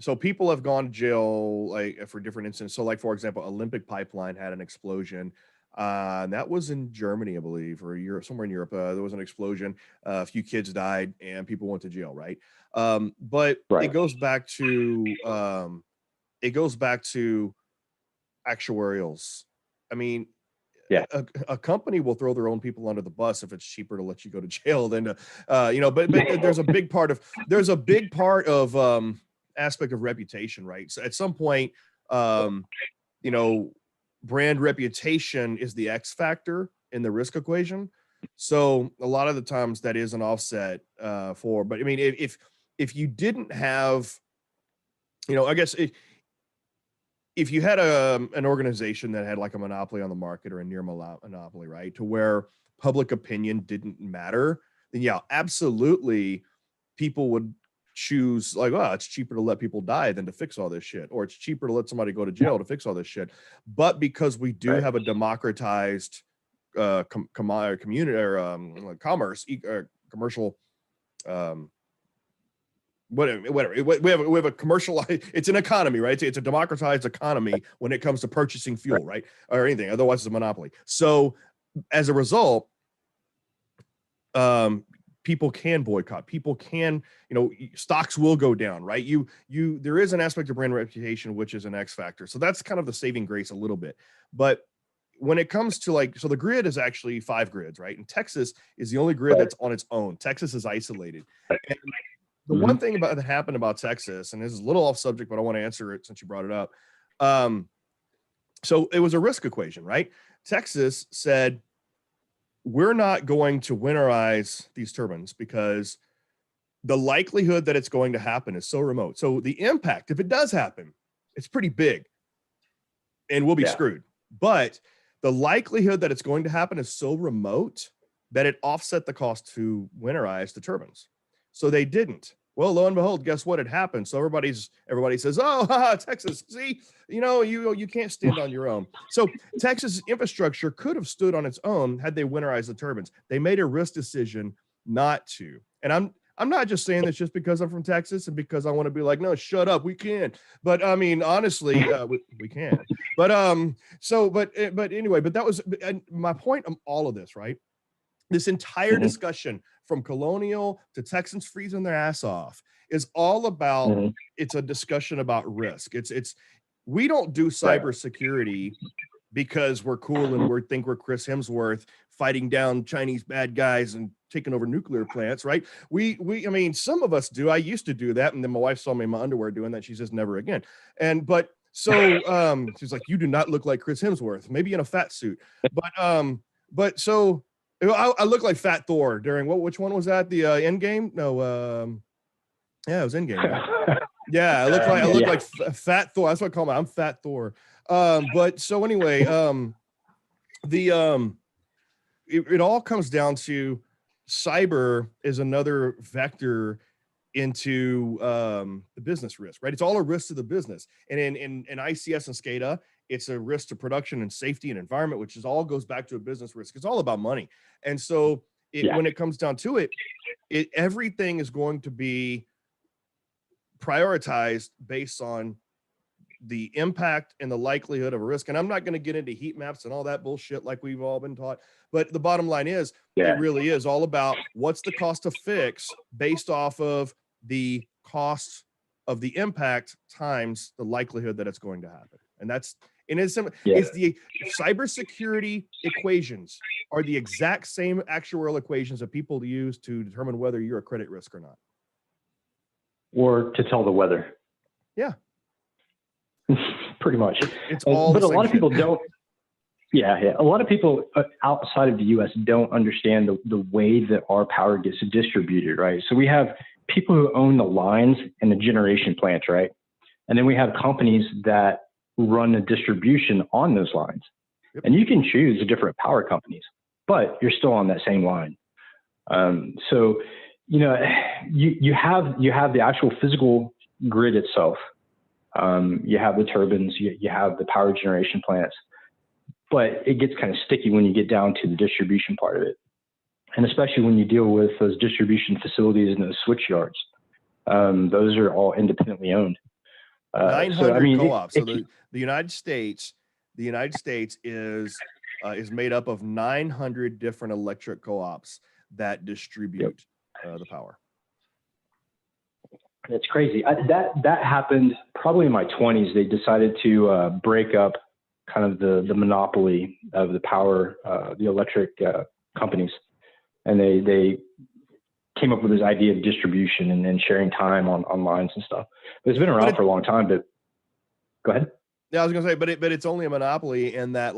S3: so people have gone to jail like for different incidents. So like, for example, Olympic Pipeline had an explosion. And that was in Germany, I believe, or Europe, somewhere in Europe. There was an explosion. A few kids died and people went to jail. Right. But
S5: Right.
S3: it goes back to actuarials. I mean,
S5: yeah,
S3: a company will throw their own people under the bus if it's cheaper to let you go to jail than to, but there's a big part of aspect of reputation, right? So at some point, brand reputation is the X factor in the risk equation. So a lot of the times that is an offset but I mean, if you didn't have, I guess if you had an organization that had like a monopoly on the market or a near monopoly, right, to where public opinion didn't matter, then yeah, absolutely, people would choose like, oh, it's cheaper to let people die than to fix all this shit, or it's cheaper to let somebody go to jail to fix all this shit. But because we do have a democratized community or commerce, commercial. Whatever. We have a commercial. It's an economy, right? It's a democratized economy when it comes to purchasing fuel, right? Or anything. Otherwise, it's a monopoly. So, as a result, people can boycott, people can, stocks will go down, right? There is an aspect of brand reputation, which is an X factor. So that's kind of the saving grace a little bit. But when it comes to so the grid is actually 5 grids, right? And Texas is the only grid that's on its own. Texas is isolated. And the one thing that happened about Texas, and this is a little off subject, but I want to answer it since you brought it up. So it was a risk equation, right? Texas said, we're not going to winterize these turbines because the likelihood that it's going to happen is so remote. So the impact, if it does happen, it's pretty big and we'll be screwed. But the likelihood that it's going to happen is so remote that it offset the cost to winterize the turbines. So they didn't. Well, lo and behold, guess what? It happened. So everybody says, "Oh, haha, Texas, see, you can't stand on your own." So Texas infrastructure could have stood on its own had they winterized the turbines. They made a risk decision not to. And I'm not just saying this just because I'm from Texas and because I want to be like, no, shut up, we can. But I mean, honestly, we can. But anyway, but that was my point of all of this, right? This entire discussion from Colonial to Texans freezing their ass off is all about, it's a discussion about risk. We don't do cybersecurity because we're cool and we think we're Chris Hemsworth fighting down Chinese bad guys and taking over nuclear plants, right? I mean, some of us do. I used to do that. And then my wife saw me in my underwear doing that. She says, never again. So she's like, you do not look like Chris Hemsworth, maybe in a fat suit. But so I look like Fat Thor during which one was that? The Endgame? No, yeah, it was Endgame. Right? Yeah, I look like Fat Thor. That's what I call I'm Fat Thor. But so anyway, it all comes down to cyber is another vector into the business risk, right? It's all a risk to the business. And in ICS and SCADA, it's a risk to production and safety and environment, which all goes back to a business risk. It's all about money. And so when it comes down to it, everything is going to be prioritized based on the impact and the likelihood of a risk. And I'm not going to get into heat maps and all that bullshit like we've all been taught. But the bottom line is, it really is all about what's the cost to fix based off of the cost of the impact times the likelihood that it's going to happen. And it's the cybersecurity equations are the exact same actuarial equations that people use to determine whether you're a credit risk or not.
S5: Or to tell the weather.
S3: Yeah.
S5: Pretty much.
S3: It's all
S5: but a lot of people don't. Yeah. A lot of people outside of the U.S. don't understand the way that our power gets distributed, right? So we have people who own the lines and the generation plants, right? And then we have companies that run the distribution on those lines. Yep. And you can choose the different power companies, but you're still on that same line. So, you have the actual physical grid itself. You have the turbines, you have the power generation plants, but it gets kind of sticky when you get down to the distribution part of it. And especially when you deal with those distribution facilities and those switch yards, those are all independently owned.
S3: 900 co-ops. So the United States is made up of 900 different electric co-ops that distribute the power.
S5: It's crazy. That happened probably in my 20s. They decided to break up kind of the monopoly of the power, the electric companies, and they came up with this idea of distribution and sharing time on lines and stuff. But it's been around for a long time. But go ahead.
S3: Yeah, I was gonna say, but it's only a monopoly in that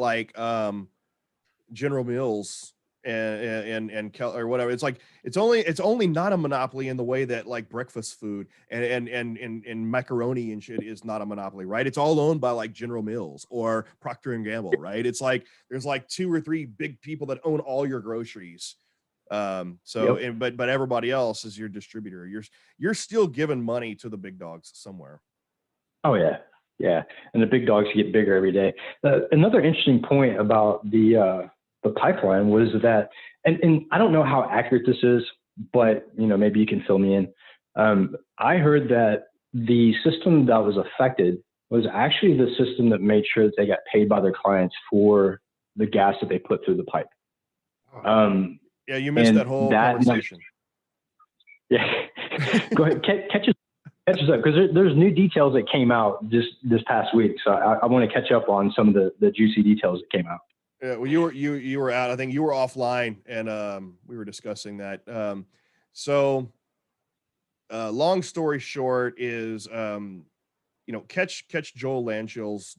S3: General Mills and or whatever. It's only not a monopoly in the way that breakfast food and macaroni and shit is not a monopoly, right? It's all owned by General Mills or Procter and Gamble, right? It's there's 2 or 3 big people that own all your groceries. But everybody else is your distributor. You're still giving money to the big dogs somewhere.
S5: Oh yeah, and the big dogs get bigger every day. Another interesting point about the pipeline was that, and I don't know how accurate this is, but maybe you can fill me in. I heard that the system that was affected was actually the system that made sure that they got paid by their clients for the gas that they put through the pipe.
S3: Yeah, you missed that whole conversation.
S5: Yeah. Go ahead. Catch us up, because there's new details that came out this past week. So I want to catch up on some of the juicy details that came out.
S3: Yeah, well, you were out. I think you were offline, and we were discussing that. Long story short is, catch Joel Lanchill's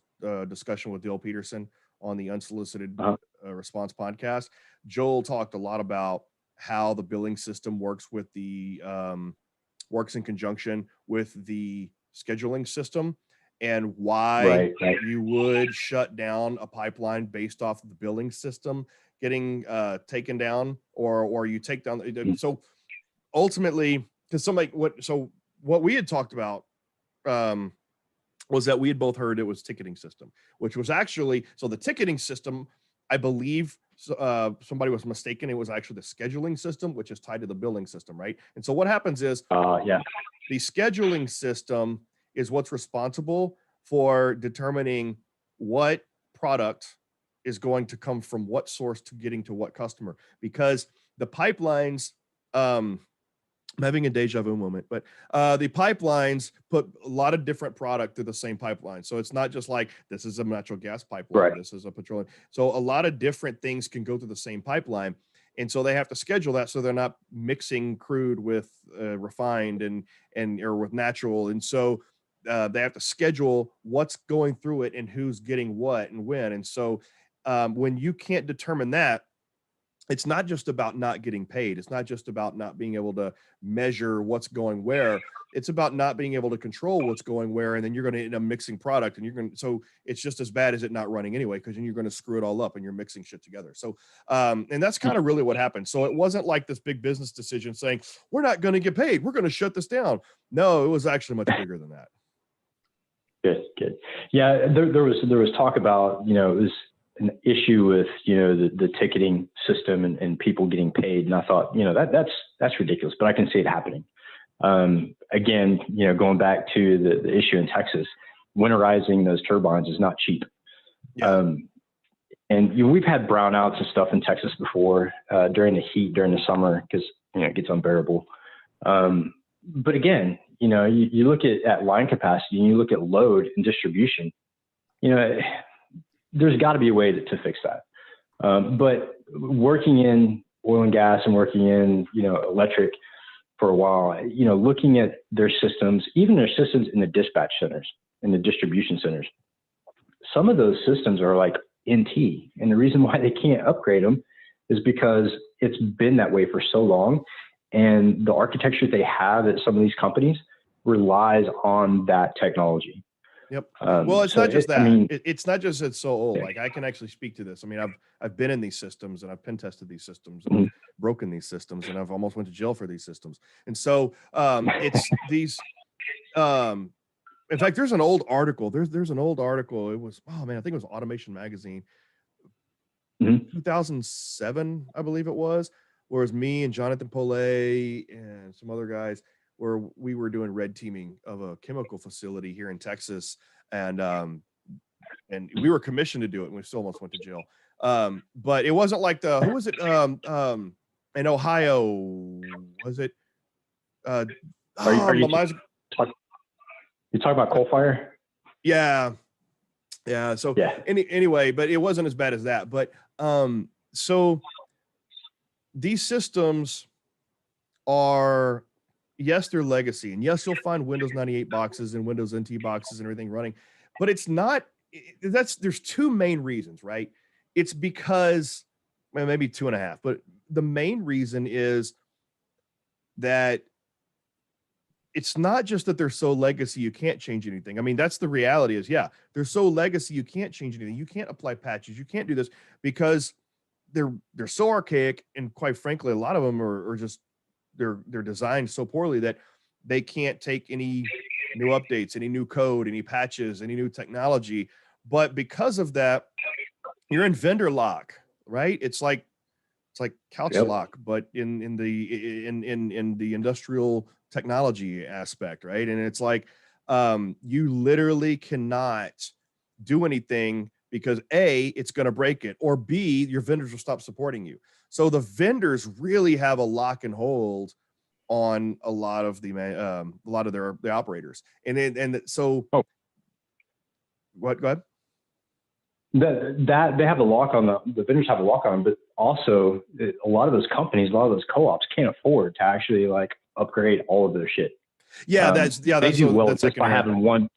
S3: discussion with Dale Peterson on the Unsolicited Response podcast. Joel talked a lot about how the billing system works with the works in conjunction with the scheduling system, and why you would shut down a pipeline based off of the billing system getting taken down, or you take down. So ultimately, because what we had talked about was that we had both heard it was ticketing system, which was actually, so the ticketing system, I believe somebody was mistaken. It was actually the scheduling system, which is tied to the billing system, right? And so what happens is the scheduling system is what's responsible for determining what product is going to come from what source to getting to what customer, because the pipelines, I'm having a deja vu moment, but the pipelines put a lot of different product through the same pipeline. So it's not just like, this is a natural gas pipeline, this is a petroleum. So a lot of different things can go through the same pipeline. And so they have to schedule that so they're not mixing crude with refined or with natural. And so they have to schedule what's going through it and who's getting what and when. And so when you can't determine that, it's not just about not getting paid. It's not just about not being able to measure what's going where. It's about not being able to control what's going where. And then you're going to end up mixing product, and so it's just as bad as it not running anyway, because then you're going to screw it all up and you're mixing shit together. So, and that's kind of really what happened. So it wasn't like this big business decision saying, we're not going to get paid, we're going to shut this down. No, it was actually much bigger than that.
S5: Good. Yeah. There was talk about, it was an issue with, the ticketing system and people getting paid. And I thought, that's ridiculous, but I can see it happening. Again, going back to the issue in Texas, winterizing those turbines is not cheap. Yeah. And we've had brownouts and stuff in Texas before, during the heat, during the summer, because, it gets unbearable. But again, you look at line capacity and you look at load and distribution, there's got to be a way to fix that. But working in oil and gas and working in, electric for a while, looking at their systems, even their systems in the dispatch centers, in the distribution centers, some of those systems are like NT. And the reason why they can't upgrade them is because it's been that way for so long. And the architecture they have at some of these companies relies on that technology.
S3: Yep. Well, it's not just that. It's not just it's so old. Like, I can actually speak to this. I mean, I've been in these systems, and I've pen tested these systems, and I've broken these systems, and I've almost went to jail for these systems. And so it's these. In fact, there's an old article. There's an old article. It was, I think it was Automation Magazine, 2007, I believe it was. Where it was me and Jonathan Polay and some other guys, where we were doing red teaming of a chemical facility here in Texas, and we were commissioned to do it, and we still almost went to jail. But it wasn't like who was it? In Ohio, was it?
S5: Are you talking about coal fire? Yeah.
S3: So anyway, but it wasn't as bad as that. But so these systems are, yes, they're legacy, and yes, you'll find Windows 98 boxes and Windows NT boxes and everything running, but it's not. There's two main reasons, right? It's because, well, maybe two and a half, but the main reason is that it's not just that they're so legacy you can't change anything. I mean, that's the reality is, yeah, they're so legacy you can't change anything. You can't apply patches. You can't do this because they're so archaic, and quite frankly, a lot of them are just they're designed so poorly that they can't take any new updates, any new code, any patches, any new technology. But because of that, you're in vendor lock, right? It's like couch lock, but in the industrial technology aspect, right? And it's like you literally cannot do anything because A, it's going to break it, or B, your vendors will stop supporting you. So the vendors really have a lock and hold on a lot of the operators. And so what, go ahead.
S5: That they have a lock on the vendors have a lock on, but also a lot of those companies, a lot of those co-ops can't afford to actually like upgrade all of their shit.
S3: Yeah,
S5: they do well just by having one.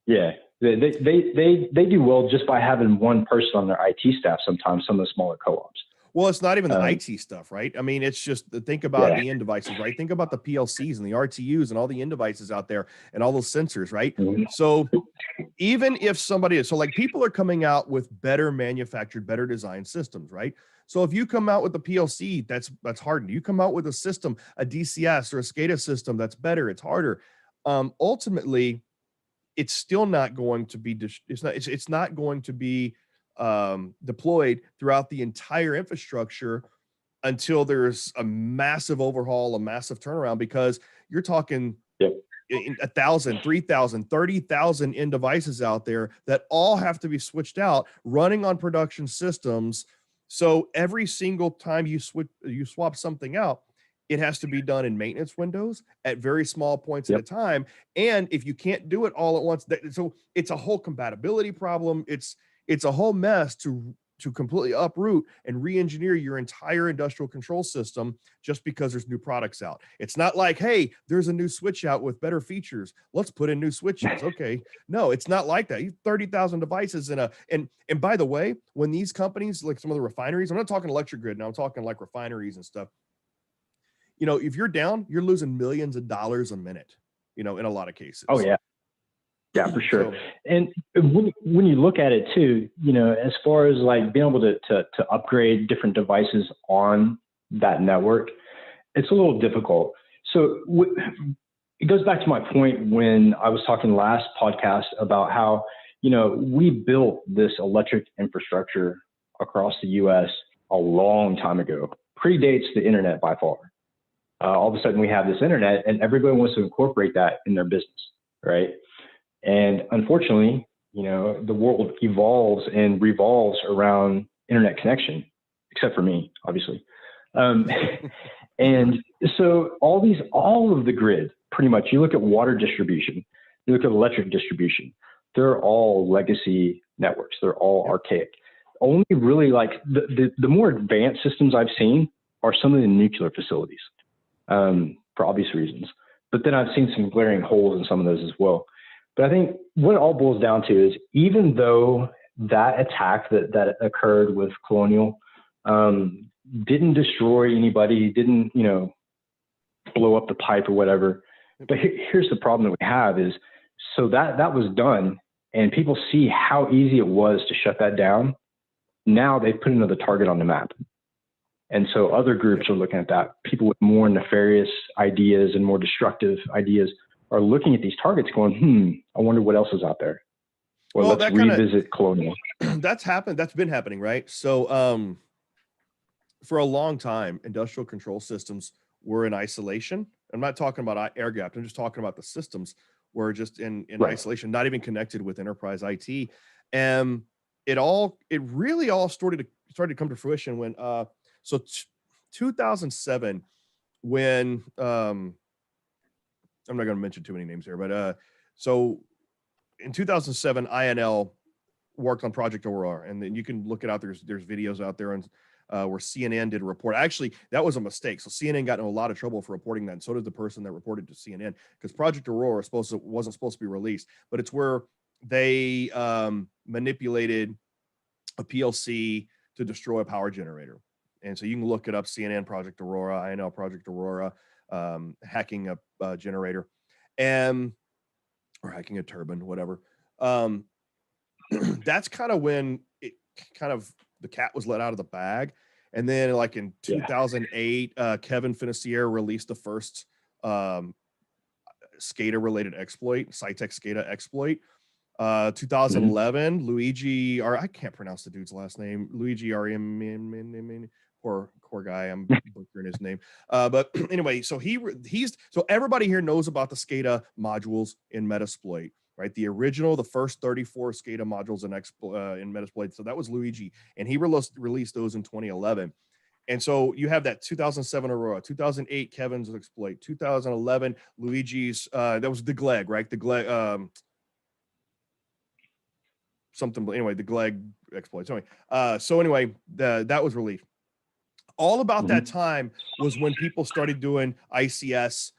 S5: Yeah, they do well just by having one person on their IT staff. Sometimes some of the smaller co-ops.
S3: Well, it's not even the IT stuff, right? I mean, it's just think about the end devices, right? Think about the PLCs and the RTUs and all the end devices out there and all those sensors, right?
S5: Mm-hmm.
S3: So even if somebody is, so like people are coming out with better manufactured, better designed systems, right? So if you come out with the PLC, that's hardened. You come out with a system, a DCS or a SCADA system that's better, it's harder. Ultimately, it's still not going to be, it's not going to be deployed throughout the entire infrastructure until there's a massive overhaul, a massive turnaround, because you're talking 1,000, 3,000, 30,000 end devices out there that all have to be switched out, running on production systems. So every single time you swap something out, it has to be done in maintenance windows at very small points at a time. And if you can't do it all at once, so it's a whole compatibility problem. It's a whole mess to completely uproot and re-engineer your entire industrial control system just because there's new products out. It's not like, hey, there's a new switch out with better features, let's put in new switches. Okay, no, it's not like that. You have 30,000 devices and by the way, when these companies, like some of the refineries, I'm not talking electric grid now, I'm talking like refineries and stuff. You know, if you're down, you're losing millions of dollars a minute, you know, in a lot of cases.
S5: Oh yeah. Yeah, for sure. So, and when you look at it too, you know, as far as like being able to upgrade different devices on that network, it's a little difficult. So it goes back to my point when I was talking last podcast about how, you know, we built this electric infrastructure across the U.S. a long time ago, predates the internet by far. All of a sudden we have this internet and everybody wants to incorporate that in their business, right? And unfortunately, you know, the world evolves and revolves around internet connection, except for me, obviously. And so all of the grid, pretty much, you look at water distribution, you look at electric distribution, they're all legacy networks. They're all archaic. Only really like the more advanced systems I've seen are some of the nuclear facilities, for obvious reasons. But then I've seen some glaring holes in some of those as well. But I think what it all boils down to is, even though that attack that occurred with Colonial didn't destroy anybody, didn't, you know, blow up the pipe or whatever. But here's the problem that we have is, so that was done and people see how easy it was to shut that down. Now they've put another target on the map. And so other groups are looking at that. People with more nefarious ideas and more destructive ideas are looking at these targets going, I wonder what else is out there. Well, let's revisit Colonial.
S3: That's happened. That's been happening, right? So for a long time, industrial control systems were in isolation. I'm not talking about air gapped. I'm just talking about the systems were just in isolation, not even connected with enterprise IT. And it really all started to come to fruition when, 2007, when, I'm not going to mention too many names here, but so in 2007, INL worked on Project Aurora, and then you can look it out. There's videos out there and where CNN did a report. Actually, that was a mistake. So CNN got in a lot of trouble for reporting that, and so did the person that reported to CNN, because Project Aurora wasn't supposed to be released, but it's where they manipulated a PLC to destroy a power generator. And so you can look it up: CNN Project Aurora, INL Project Aurora. Hacking a generator or hacking a turbine, whatever. That's kind of when the cat was let out of the bag. And then like in 2008, Kevin Finicier released the first SCADA related exploit, Cytec SCADA exploit. 2011, Luigi, or I can't pronounce the dude's last name, Luigi RM. Poor guy, I'm butchering his name. But anyway, so so everybody here knows about the SCADA modules in Metasploit, right? The first 34 SCADA modules in Metasploit. So that was Luigi, and he released those in 2011. And so you have that 2007 Aurora, 2008 Kevin's exploit, 2011 Luigi's, that was the Gleg, right? The Gleg, something, anyway, the Gleg exploits. So anyway, that was released. All about that time was when people started doing ICS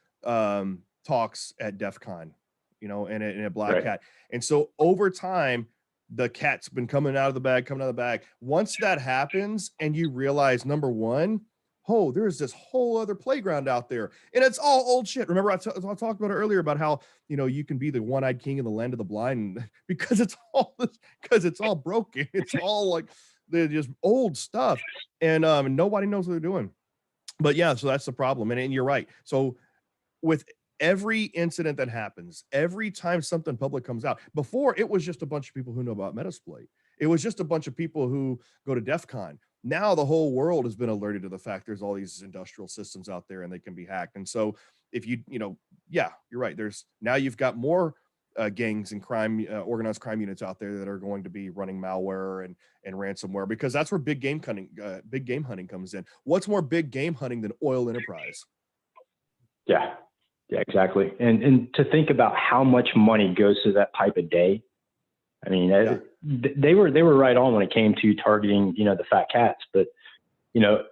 S3: talks at DEF CON, you know, and at Black Cat. And so over time, the cat's been coming out of the bag. Once that happens and you realize, number one, oh, there's this whole other playground out there, and it's all old shit. Remember, I talked about it earlier about how, you know, you can be the one-eyed king in the land of the blind because it's all broken. It's all like, they're just old stuff, and nobody knows what they're doing. But yeah, so that's the problem. And you're right. So with every incident that happens, every time something public comes out, before it was just a bunch of people who know about Metasploit. It was just a bunch of people who go to DEF CON. Now the whole world has been alerted to the fact there's all these industrial systems out there and they can be hacked. And so if you know, yeah, you're right. Now you've got more gangs and crime, organized crime units out there that are going to be running malware and ransomware, because that's where big game hunting comes in. What's more big game hunting than oil enterprise?
S5: Yeah, exactly. And to think about how much money goes to that pipe a day. I mean, they were right on when it came to targeting, you know, the fat cats, but, you know,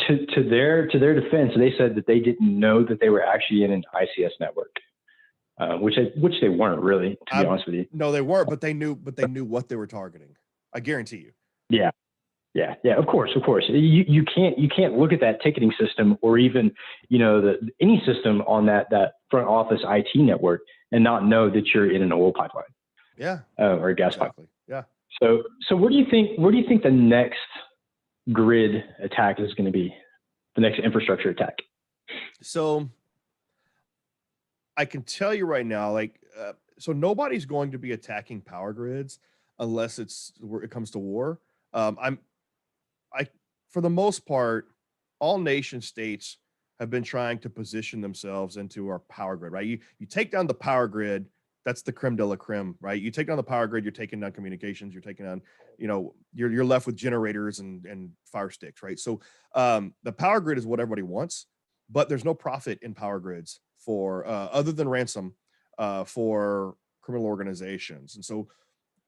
S5: to their defense, they said that they didn't know that they were actually in an ICS network. Which they weren't really, to be honest with you.
S3: No, they weren't, but they knew what they were targeting. I guarantee you.
S5: Yeah. Of course. You can't look at that ticketing system or even, you know, any system on that front office IT network and not know that you're in an oil pipeline.
S3: Yeah.
S5: Or a gas pipeline.
S3: Yeah.
S5: So where do you think the next grid attack is going to be? The next infrastructure attack? So
S3: I can tell you right now, like, so nobody's going to be attacking power grids unless it comes to war. For the most part, all nation states have been trying to position themselves into our power grid, right? You take down the power grid, that's the creme de la creme, right? You take down the power grid, you're taking down communications, you're taking down, you know, you're left with generators and fire sticks, right? So the power grid is what everybody wants, but there's no profit in power grids for other than ransom for criminal organizations. And so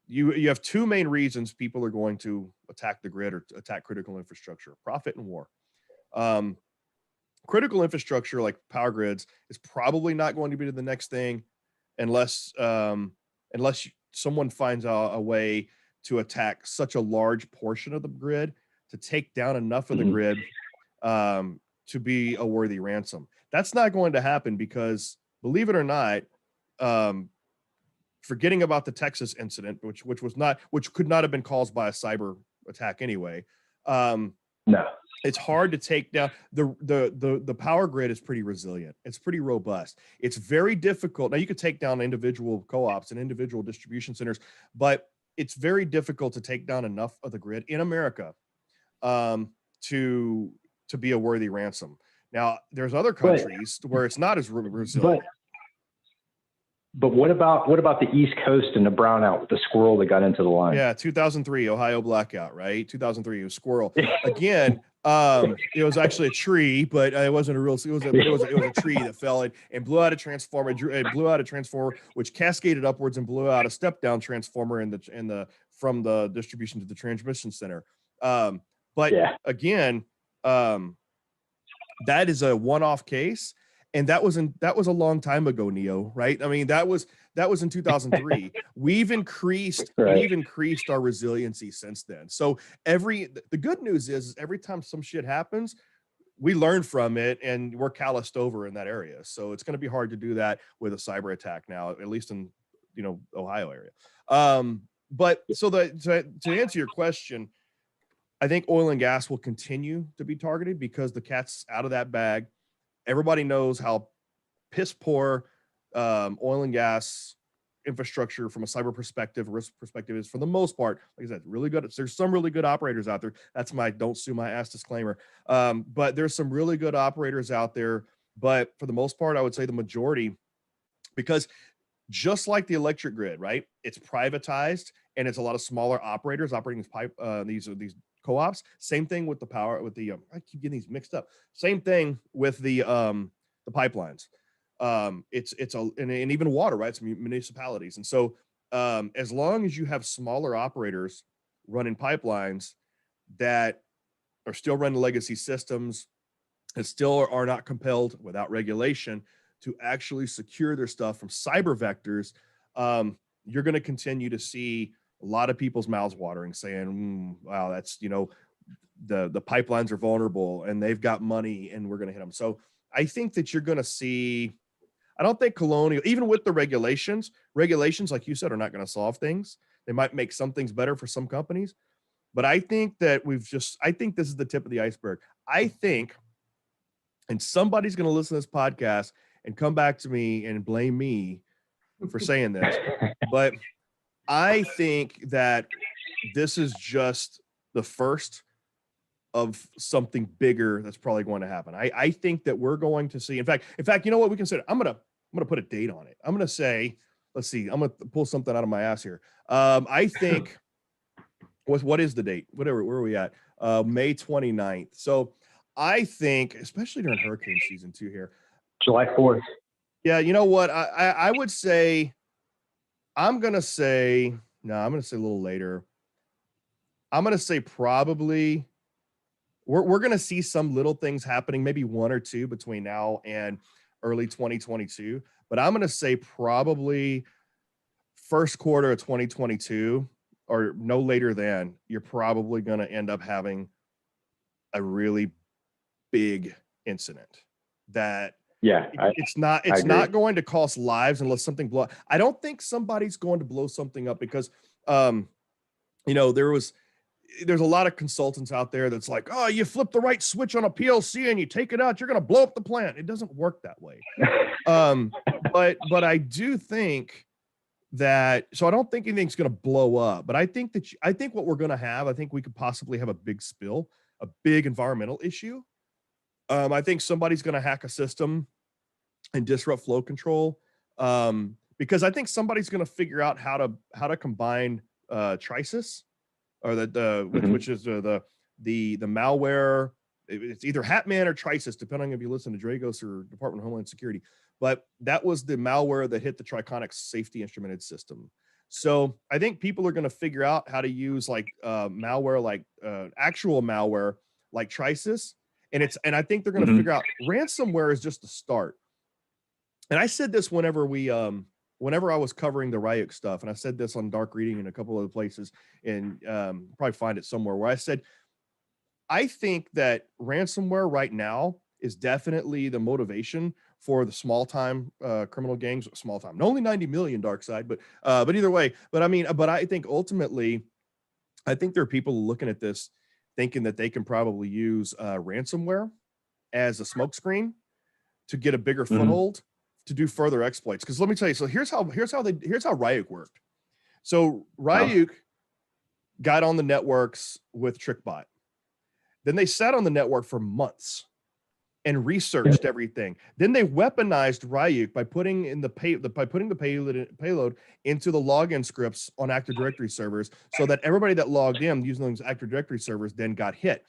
S3: you have two main reasons people are going to attack the grid or attack critical infrastructure: profit and war. Critical infrastructure like power grids is probably not going to be the next thing unless someone finds a way to attack such a large portion of the grid to take down enough of the grid to be a worthy ransom. That's not going to happen because, believe it or not, forgetting about the Texas incident, which could not have been caused by a cyber attack anyway.
S5: No,
S3: it's hard to take down. The power grid is pretty resilient. It's pretty robust. It's very difficult. Now you could take down individual co-ops and individual distribution centers, but it's very difficult to take down enough of the grid in America to be a worthy ransom. Now there's other countries where it's not as resilient.
S5: But what about the East Coast and the brownout with the squirrel that got into the line?
S3: Yeah, 2003 Ohio Blackout, right? 2003, it was squirrel. Again, it was actually a tree, but it wasn't a real. It was a tree that fell and blew out a transformer. It blew out a transformer, which cascaded upwards and blew out a step down transformer from the distribution to the transmission center. Again, that is a one-off case. And that was a long time ago, Neo, right? I mean, that was in 2003. We've increased our resiliency since then. So the good news is every time some shit happens, we learn from it and we're calloused over in that area. So it's going to be hard to do that with a cyber attack now, at least in, you know, Ohio area. But so to answer your question, I think oil and gas will continue to be targeted because the cat's out of that bag. Everybody knows how piss poor oil and gas infrastructure from a cyber perspective, risk perspective is for the most part. Like I said, really good. There's some really good operators out there. That's my don't sue my ass disclaimer. But there's some really good operators out there. But for the most part, I would say the majority, because just like the electric grid, right? It's privatized and it's a lot of smaller operators operating these co-ops. Same thing with the power, with the, I keep getting these mixed up. Same thing with the pipelines. And even water, right? It's municipalities. And so as long as you have smaller operators running pipelines that are still running legacy systems and still are not compelled without regulation to actually secure their stuff from cyber vectors, you're going to continue to see a lot of people's mouths watering, saying, wow, that's, the pipelines are vulnerable and they've got money and we're going to hit them. So I think that you're going to see, I don't think Colonial, even with the regulations, like you said, are not going to solve things. They might make some things better for some companies, but I think that I think this is the tip of the iceberg. I think, and somebody's going to listen to this podcast and come back to me and blame me for saying this, but I think that this is just the first of something bigger that's probably going to happen. I think that we're going to see, in fact, you know what, we can say, I'm going to put a date on it. I'm going to say, let's see, I'm going to pull something out of my ass here. I think, what is the date? Whatever, where are we at? May 29th. So I think, especially during hurricane season too here.
S5: July 4th.
S3: Yeah, you know what? I would say, I'm going to say a little later. I'm going to say probably we're going to see some little things happening, maybe one or two between now and early 2022. But I'm going to say probably first quarter of 2022 or no later than, you're probably going to end up having a really big incident that it's not going to cost lives unless something blow. I don't think somebody's going to blow something up because there's a lot of consultants out there that's like, oh, you flip the right switch on a PLC and you take it out, you're going to blow up the plant. It doesn't work that way. But I do think that, so I don't think anything's going to blow up, but I think what we're going to have, I think we could possibly have a big spill, a big environmental issue. I think somebody's going to hack a system and disrupt flow control, because I think somebody's going to figure out how to combine Trisis, or which is the malware. It's either Hatman or Trisis, depending if you listen to Dragos or Department of Homeland Security. But that was the malware that hit the Triconics safety instrumented system. So I think people are going to figure out how to use malware, actual malware like Trisis. And I think they're going to figure out ransomware is just the start. And I said this whenever I was covering the Ryuk stuff, and I said this on Dark Reading and a couple other places, and probably find it somewhere, where I said, I think that ransomware right now is definitely the motivation for the small time criminal gangs. Small time, only 90 million, dark side, but either way. But I think ultimately, I think there are people looking at this thinking that they can probably use ransomware as a smokescreen to get a bigger foothold to do further exploits. Because let me tell you, so here's how Ryuk worked. So Ryuk got on the networks with TrickBot. Then they sat on the network for months and researched everything. Then they weaponized Ryuk by putting the payload into the login scripts on Active Directory servers, so that everybody that logged in using those Active Directory servers then got hit.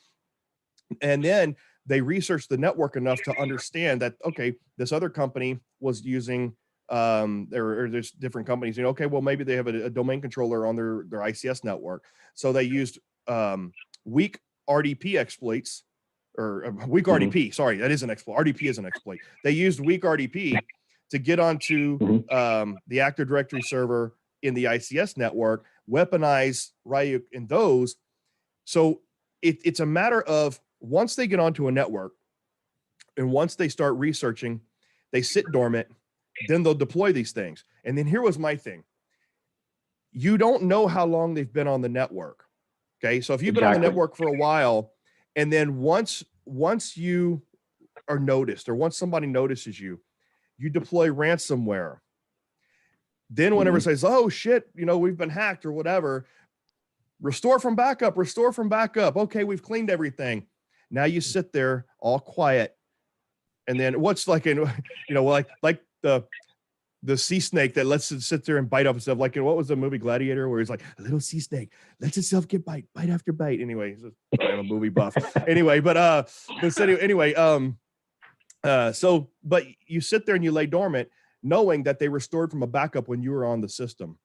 S3: And then they researched the network enough to understand that, okay, this other company was using there's different companies, okay, well, maybe they have a domain controller on their ICS network. So they used weak RDP exploits, or weak RDP. Sorry, that is an exploit. RDP is an exploit. They used weak RDP to get onto the Active Directory server in the ICS network, weaponize Ryuk in those. So it's a matter of, once they get onto a network and once they start researching, they sit dormant, then they'll deploy these things. And then here was my thing. You don't know how long they've been on the network. Okay. So if you've been on the network for a while, and then once you are noticed, or once somebody notices you, you deploy ransomware. Then whenever it says, oh shit, we've been hacked or whatever, restore from backup. Okay, we've cleaned everything. Now you sit there all quiet. And then what's like the the sea snake that lets it sit there and bite up itself. Like, what was the movie Gladiator, where he's like, a little sea snake lets itself get bite after bite. Anyway, sorry, I'm a movie buff. Anyway, but but you sit there and you lay dormant, knowing that they restored from a backup when you were on the system.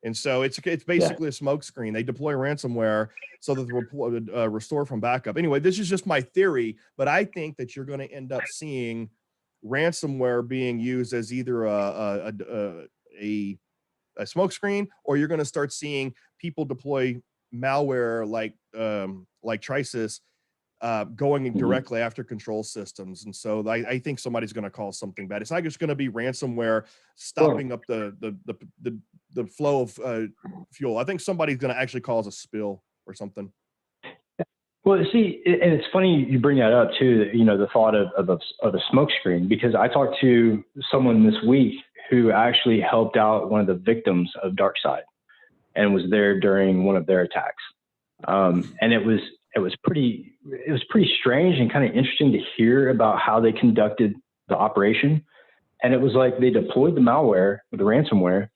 S3: And so it's basically a smoke screen. They deploy ransomware so that they restore from backup. Anyway, this is just my theory, but I think that you're going to end up seeing ransomware being used as either a smoke screen, or you're going to start seeing people deploy malware like Trisys going directly after control systems. And so I think somebody's going to call something bad. It's not just going to be ransomware stopping up the flow of fuel. I think somebody's going to actually cause a spill or something.
S5: Well, see, and it's funny you bring that up too, the thought of a smoke screen, because I talked to someone this week who actually helped out one of the victims of DarkSide and was there during one of their attacks. And it was pretty strange and kind of interesting to hear about how they conducted the operation. And it was like they deployed the malware with the ransomware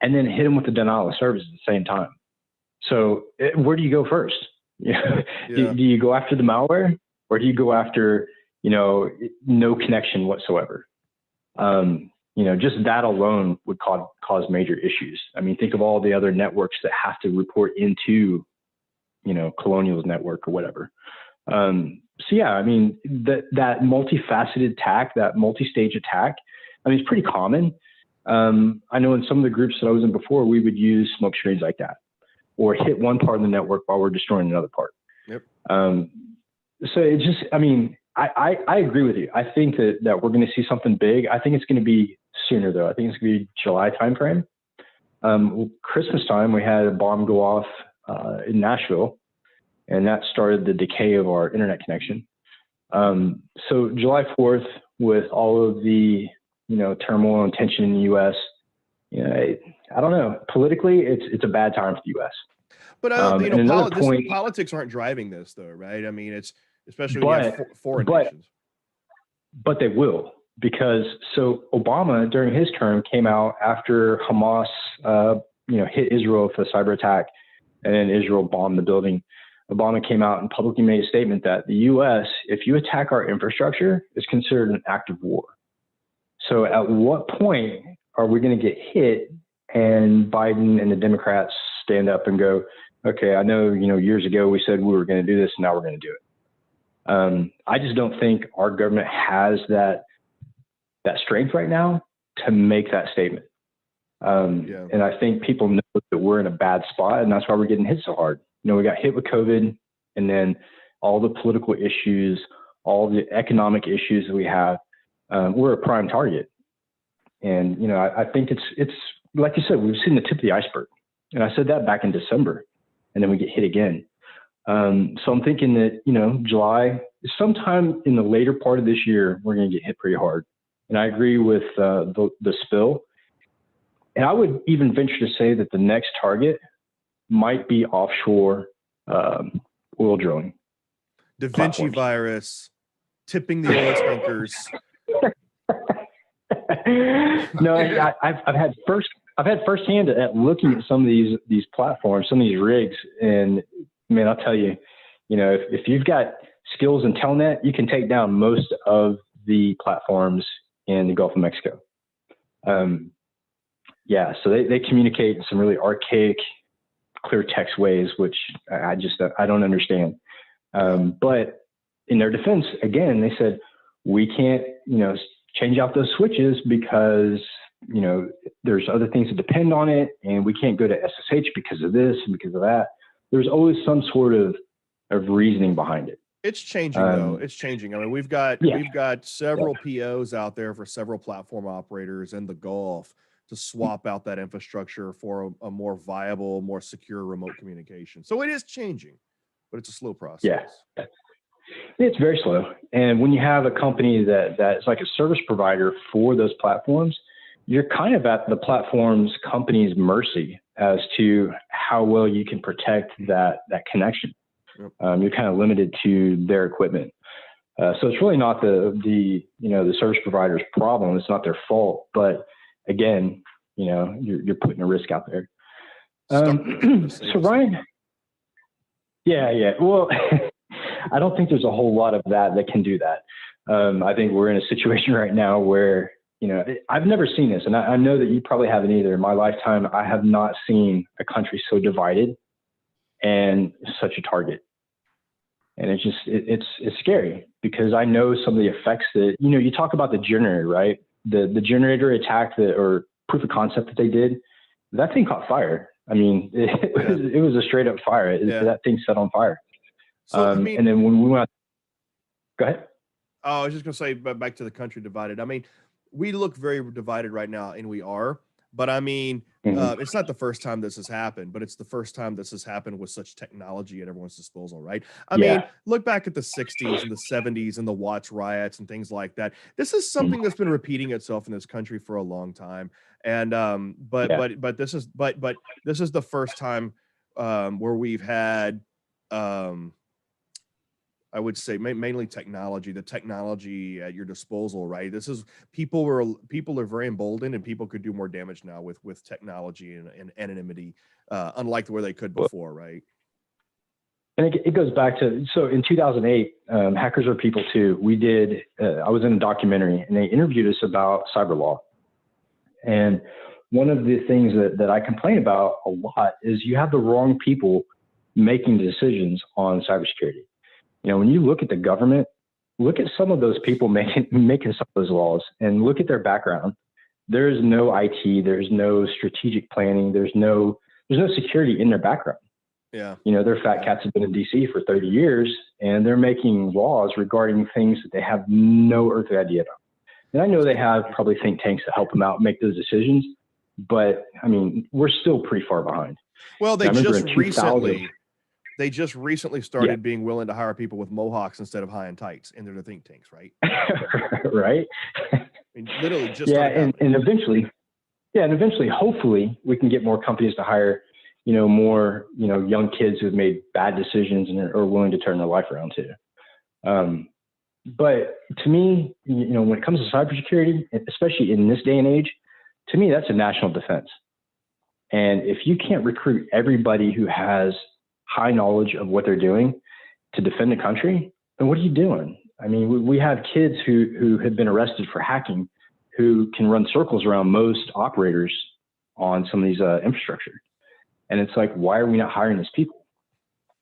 S5: and then hit them with the denial of service at the same time. So where do you go first? Do you go after the malware, or do you go after, no connection whatsoever? Just that alone would cause major issues. I mean, think of all the other networks that have to report into, Colonial's network or whatever. So yeah, I mean, that multifaceted attack, that multi-stage attack, I mean, it's pretty common. I know in some of the groups that I was in before, we would use smoke screens like that, or hit one part of the network while we're destroying another part.
S3: Yep.
S5: So it's just, I mean, I agree with you. I think that we're going to see something big. I think it's going to be sooner though. I think it's going to be July timeframe. Christmas time, we had a bomb go off in Nashville, and that started the decay of our internet connection. So July 4th, with all of the, turmoil and tension in the U.S., I don't know. Politically, it's a bad time for the U.S.
S3: But politics aren't driving this, though, right? I mean, it's especially when you have foreign nations.
S5: But they will, because Obama during his term came out after Hamas, hit Israel with a cyber attack, and then Israel bombed the building. Obama came out and publicly made a statement that the U.S., if you attack our infrastructure, is considered an act of war. So at what point are we going to get hit and Biden and the Democrats stand up and go, okay, I know, years ago we said we were going to do this, and now we're going to do it. I just don't think our government has that strength right now to make that statement. And I think people know that we're in a bad spot, and that's why we're getting hit so hard. We got hit with COVID, and then all the political issues, all the economic issues that we have, we're a prime target. And, I think it's like you said, we've seen the tip of the iceberg. And I said that back in December, and then we get hit again. So I'm thinking that, July, sometime in the later part of this year, we're going to get hit pretty hard. And I agree with the spill. And I would even venture to say that the next target might be offshore oil drilling.
S3: Da Vinci virus, tipping the oil tankers.
S5: No, I've had firsthand at looking at some of these platforms, some of these rigs, and man, I'll tell you, if you've got skills in Telnet, you can take down most of the platforms in the Gulf of Mexico. So they communicate in some really archaic, clear text ways, which I don't understand. But in their defense, again, they said, we can't, change out those switches because, there's other things that depend on it, and we can't go to SSH because of this and because of that. There's always some sort of reasoning behind it.
S3: It's changing though. It's changing. I mean, we've got several POs out there for several platform operators in the Gulf to swap out that infrastructure for a more viable, more secure remote communication. So it is changing, but it's a slow process.
S5: Yeah, it's very slow. And when you have a company that's like a service provider for those platforms, you're kind of at the platform's company's mercy as to how well you can protect that connection. Yep. You're kind of limited to their equipment. So it's really not the service provider's problem. It's not their fault, but again, you're putting a risk out there. So Ryan, yeah. Well, I don't think there's a whole lot of that can do that. I think we're in a situation right now where, I've never seen this, and I know that you probably haven't either. In my lifetime, I have not seen a country so divided and such a target. And it's scary, because I know some of the effects that, you talk about the generator, right? The generator attack or proof of concept that they did, that thing caught fire. I mean, it was a straight up fire. That thing set on fire.
S3: So,
S5: and then when we went, go ahead.
S3: Oh, I was just going to say, but back to the country divided. I mean, we look very divided right now, and we are. But I mean, it's not the first time this has happened, but it's the first time this has happened with such technology at everyone's disposal, right? I mean, look back at the 60s and the 70s and the Watts riots and things like that. This is something that's been repeating itself in this country for a long time. And but this is the first time where we've had I would say mainly technology, the technology at your disposal, right? This is people are very emboldened, and people could do more damage now with technology and anonymity, unlike where they could before, right?
S5: And it goes back to, so in 2008, Hackers Are People Too. We did, I was in a documentary, and they interviewed us about cyber law. And one of the things that I complain about a lot is you have the wrong people making decisions on cybersecurity. When you look at the government, look at some of those people making some of those laws, and look at their background. There is no IT, there's no strategic planning, there's no security in their background.
S3: Yeah.
S5: Their fat cats have been in DC for 30 years, and they're making laws regarding things that they have no earthly idea about. And I know they have probably think tanks that help them out make those decisions, but I mean, we're still pretty far behind.
S3: Well, they just recently started being willing to hire people with mohawks instead of high and tights in their think tanks, right?
S5: Right.
S3: I mean, literally just
S5: and eventually, hopefully, we can get more companies to hire, more young kids who've made bad decisions and are willing to turn their life around too. But to me, when it comes to cybersecurity, especially in this day and age, to me, that's a national defense. And if you can't recruit everybody who has high knowledge of what they're doing to defend the country, then what are you doing? I mean, we have kids who have been arrested for hacking who can run circles around most operators on some of these infrastructure. And it's like, why are we not hiring these people?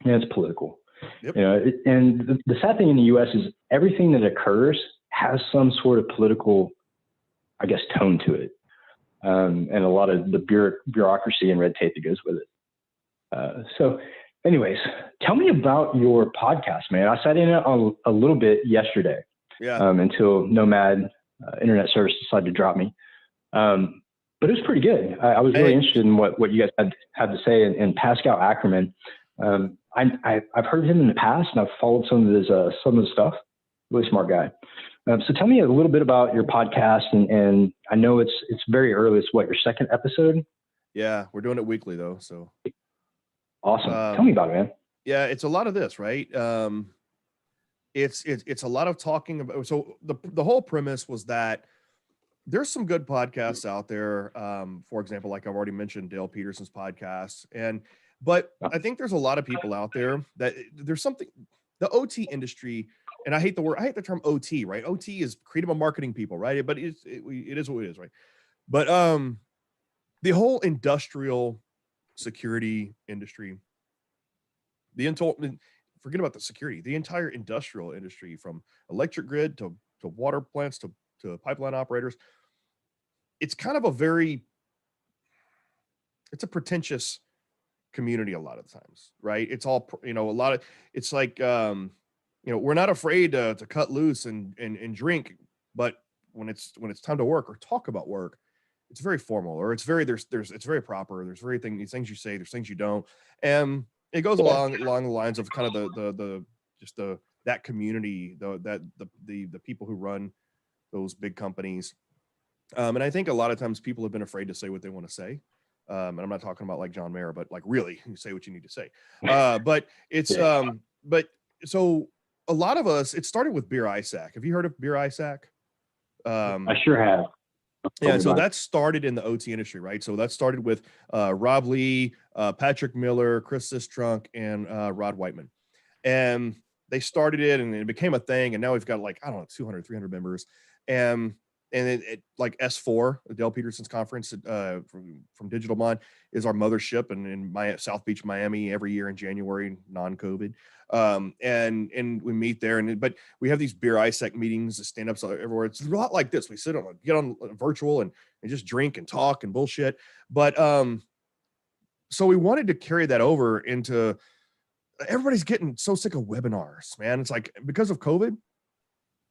S5: It's political.
S3: Yep.
S5: And the sad thing in the U.S. is everything that occurs has some sort of political, I guess, tone to it. And a lot of the bureaucracy and red tape that goes with it. So anyways, tell me about your podcast, man. I sat in it a little bit yesterday, until Nomad Internet Service decided to drop me. But it was pretty good. I was really interested in what you guys had to say. And Pascal Ackerman, I've heard him in the past, and I've followed some of his stuff. Really smart guy. So tell me a little bit about your podcast, and I know it's very early. It's your second episode?
S3: Yeah, we're doing it weekly though. So
S5: awesome. Tell me about it, man.
S3: Yeah, it's a lot of this, right? It's a lot of talking about. So the whole premise was that there's some good podcasts out there. For example, like I've already mentioned, Dale Peterson's podcast, but I think there's a lot of people out there that there's something. The OT industry, and I hate the term OT, right? OT is creative and marketing people, right? But it is what it is, right? But the whole industrial security industry, forget about the security, the entire industrial industry, from electric grid to water plants to pipeline operators, it's kind of it's a pretentious community a lot of times, right? It's all, it's like, we're not afraid to cut loose and drink, but when it's time to work or talk about work, it's very formal, or it's very proper. There's these things you say, there's things you don't. And it goes along the lines of kind of that community, the people who run those big companies. And I think a lot of times people have been afraid to say what they want to say. And I'm not talking about like John Mayer, but like really say what you need to say. But it's, but so a lot of us, it started with Beer ISAC. Have you heard of Beer ISAC?
S5: I sure have.
S3: Yeah, so that started in the OT industry, right? So that started with Rob Lee, Patrick Miller, Chris Systrunk, and Rod Whiteman. And they started it and it became a thing. And now we've got like, I don't know, 200, 300 members. And it like S4, the Dale Peterson's conference from Digital Mind is our mothership and in South Beach, Miami every year in January, non-COVID. And we meet there but we have these beer ISEC meetings, stand-ups everywhere. It's a lot like this. We get on virtual and just drink and talk and bullshit. But so we wanted to carry that over into everybody's getting so sick of webinars, man. It's like because of COVID,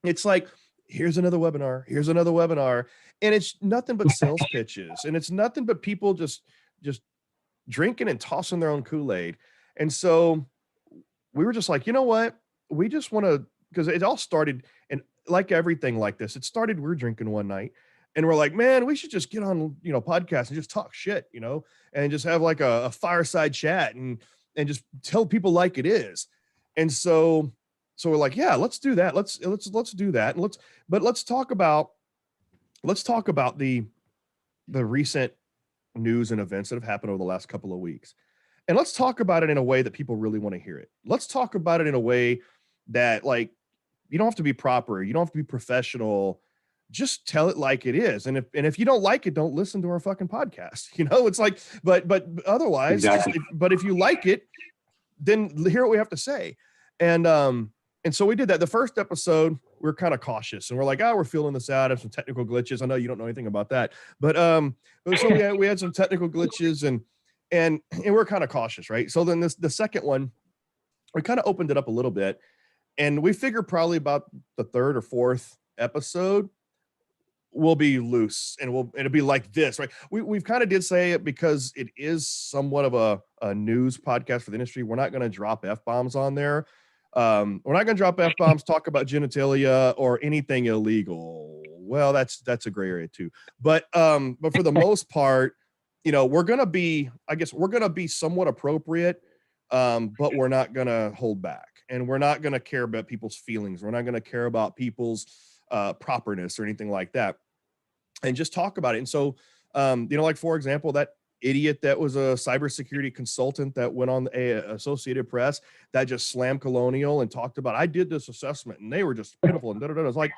S3: it's like here's another webinar, and it's nothing but sales pitches, and it's nothing but people just drinking and tossing their own Kool-Aid. And so we were just like, you know what? We just want to, because it all started, and like everything like this, it started, we're drinking one night and we're like, man, we should just get on, podcasts and just talk shit, and just have like a fireside chat and just tell people like it is. And so we're like, yeah, let's do that. Let's do that. And let's talk about the recent news and events that have happened over the last couple of weeks. And let's talk about it in a way that people really want to hear it. Let's talk about it in a way that, like, you don't have to be proper. You don't have to be professional. Just tell it like it is. And if you don't like it, don't listen to our fucking podcast. It's like, but otherwise,
S5: exactly.
S3: But if you like it, then hear what we have to say. And so we did that. The first episode, we were kind of cautious and we're like, we're feeling this out. Have some technical glitches. I know you don't know anything about that, but so we had some technical glitches and we're kind of cautious, right? So then the second one, we kind of opened it up a little bit, and we figured probably about the third or fourth episode will be loose and it'll be like this, right? We've kind of did say it because it is somewhat of a news podcast for the industry. We're not going to drop F-bombs on there. We're not going to drop F-bombs, talk about genitalia or anything illegal. Well, that's a gray area too. But for the most part, we're going to be somewhat appropriate, but we're not going to hold back, and we're not going to care about people's feelings. We're not going to care about people's properness or anything like that, and just talk about it. And so, like, for example, that idiot that was a cybersecurity consultant that went on the Associated Press that just slammed Colonial and talked about, I did this assessment and they were just pitiful and It's like,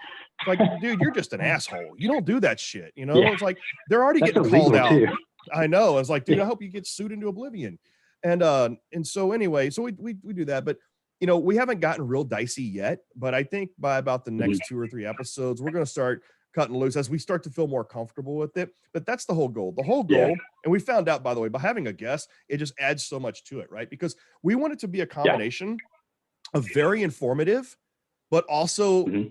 S3: dude, you're just an asshole. You don't do that shit. Yeah. It's like, they're already getting called out. Too. I know. It's like, dude, I hope you get sued into oblivion. And so anyway, so we do that, but we haven't gotten real dicey yet, but I think by about the next 2 or 3 episodes, we're going to start cutting loose as we start to feel more comfortable with it. But that's the whole goal. And we found out, by the way, by having a guest, it just adds so much to it, right? Because we want it to be a combination of very informative, but also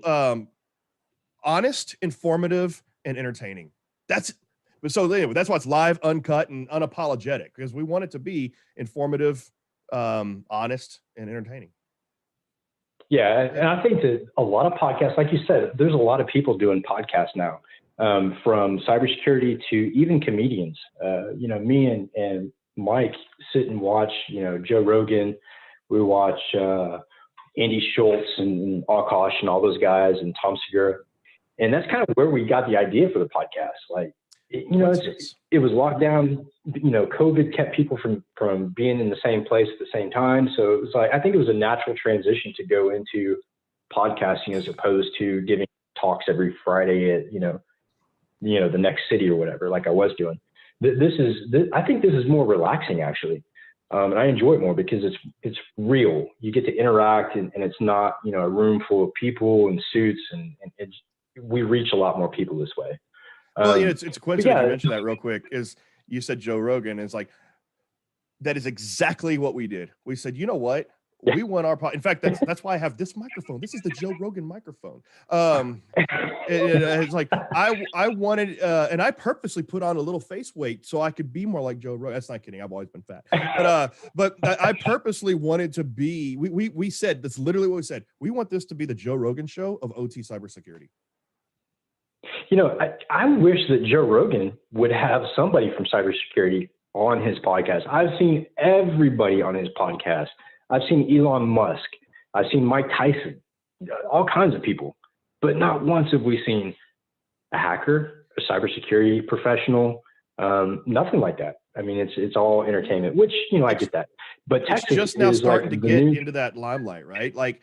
S3: honest, informative, and entertaining. That's why it's live, uncut, and unapologetic, because we want it to be informative, honest, and entertaining.
S5: Yeah, and I think that a lot of podcasts, like you said, there's a lot of people doing podcasts now, from cybersecurity to even comedians. Me and Mike sit and watch, Joe Rogan. We watch Andy Schultz and Akash and all those guys and Tom Segura. And that's kind of where we got the idea for the podcast. Like, it was locked down. COVID kept people from being in the same place at the same time. So it was like, I think it was a natural transition to go into podcasting as opposed to giving talks every Friday at, the next city or whatever, like I was doing. I think this is more relaxing, actually. And I enjoy it more because it's real. You get to interact and it's not, a room full of people in suits, and we reach a lot more people this way.
S3: Well, it's a coincidence you mentioned that real quick. Is you said Joe Rogan is like, that is exactly what we did. We said, you know what? We want our in fact, that's why I have this microphone. This is the Joe Rogan microphone. It's like I wanted, and I purposely put on a little face weight so I could be more like Joe Rogan. That's not kidding. I've always been fat, but I purposely wanted to be. We said, that's literally what we said. We want this to be the Joe Rogan show of OT cybersecurity.
S5: I wish that Joe Rogan would have somebody from cybersecurity on his podcast. I've seen everybody on his podcast. I've seen Elon Musk. I've seen Mike Tyson, all kinds of people. But not once have we seen a hacker, a cybersecurity professional. Nothing like that. I mean, it's all entertainment, which, I get that. But
S3: It's
S5: Texas
S3: just now
S5: is
S3: starting
S5: like
S3: to get into that limelight, right? Like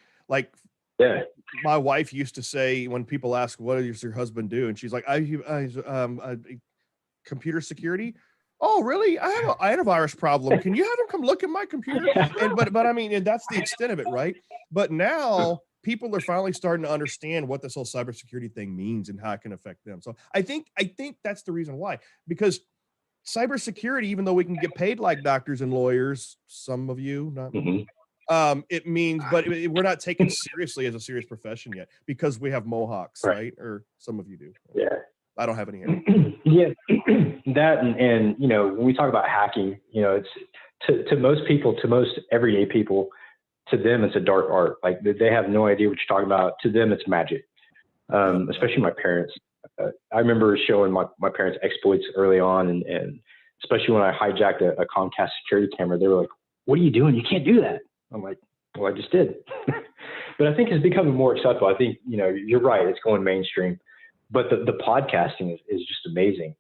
S5: yeah.
S3: my wife used to say when people ask, "What does your husband do?" and she's like, "I computer security." Oh, really? I have an antivirus problem. Can you have him come look at my computer? And but I mean, and that's the extent of it, right? But now people are finally starting to understand what this whole cybersecurity thing means and how it can affect them. So I think that's the reason why, because cybersecurity, even though we can get paid like doctors and lawyers, some of you, not it means, but we're not taken seriously as a serious profession yet because we have mohawks, right? Or some of you do.
S5: Yeah.
S3: I don't have any hair.
S5: Yeah, that and when we talk about hacking, it's to most people, to most everyday people, to them it's a dark art. Like they have no idea what you're talking about. To them, it's magic. Especially my parents. I remember showing my parents exploits early on, and especially when I hijacked a Comcast security camera, they were like, "What are you doing? You can't do that." I'm like, "Well, I just did." But I think it's becoming more acceptable. I think you're right. It's going mainstream. But the podcasting is just amazing.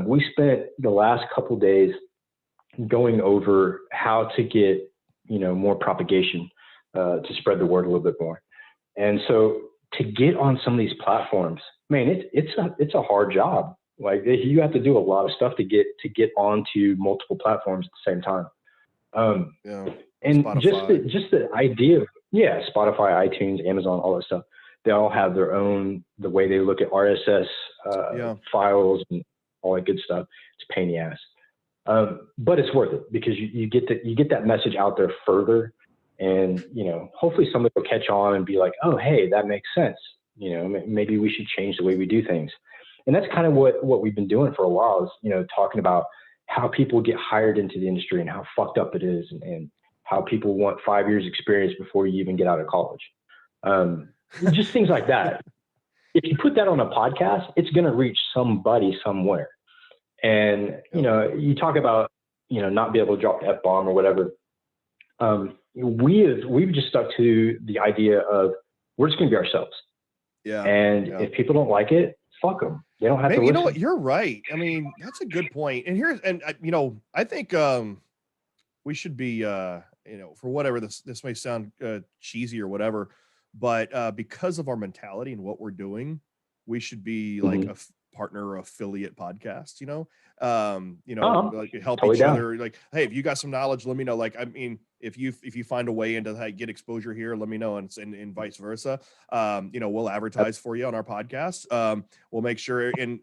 S5: We spent the last couple of days going over how to get more propagation to spread the word a little bit more. And so to get on some of these platforms, man, it's a hard job. Like you have to do a lot of stuff to get onto multiple platforms at the same time. And
S3: Spotify.
S5: just the idea of Spotify, iTunes, Amazon, all that stuff. They all have their own, the way they look at RSS files and all that good stuff. It's a pain in the ass. But it's worth it because you get that message out there further, and hopefully somebody will catch on and be like, "Oh, hey, that makes sense. Maybe we should change the way we do things." And that's kind of what we've been doing for a while is, talking about how people get hired into the industry and how fucked up it is, and how people want 5 years experience before you even get out of college. Just things like that. If you put that on a podcast, it's going to reach somebody somewhere. And, you talk about, not be able to drop the F-bomb or whatever. We've just stuck to the idea of we're just going to be ourselves.
S3: Yeah.
S5: And if people don't like it, fuck them. They don't have to listen.
S3: You know what? You're right. I mean, that's a good point. And I think we should be, for whatever this may sound cheesy or whatever, but because of our mentality and what we're doing, we should be like a partner or affiliate podcast, like help
S5: totally
S3: each other. Like, hey, if you got some knowledge, let me know. Like, I mean, if you find a way into get exposure here, let me know, and vice versa. We'll advertise for you on our podcast. We'll make sure, and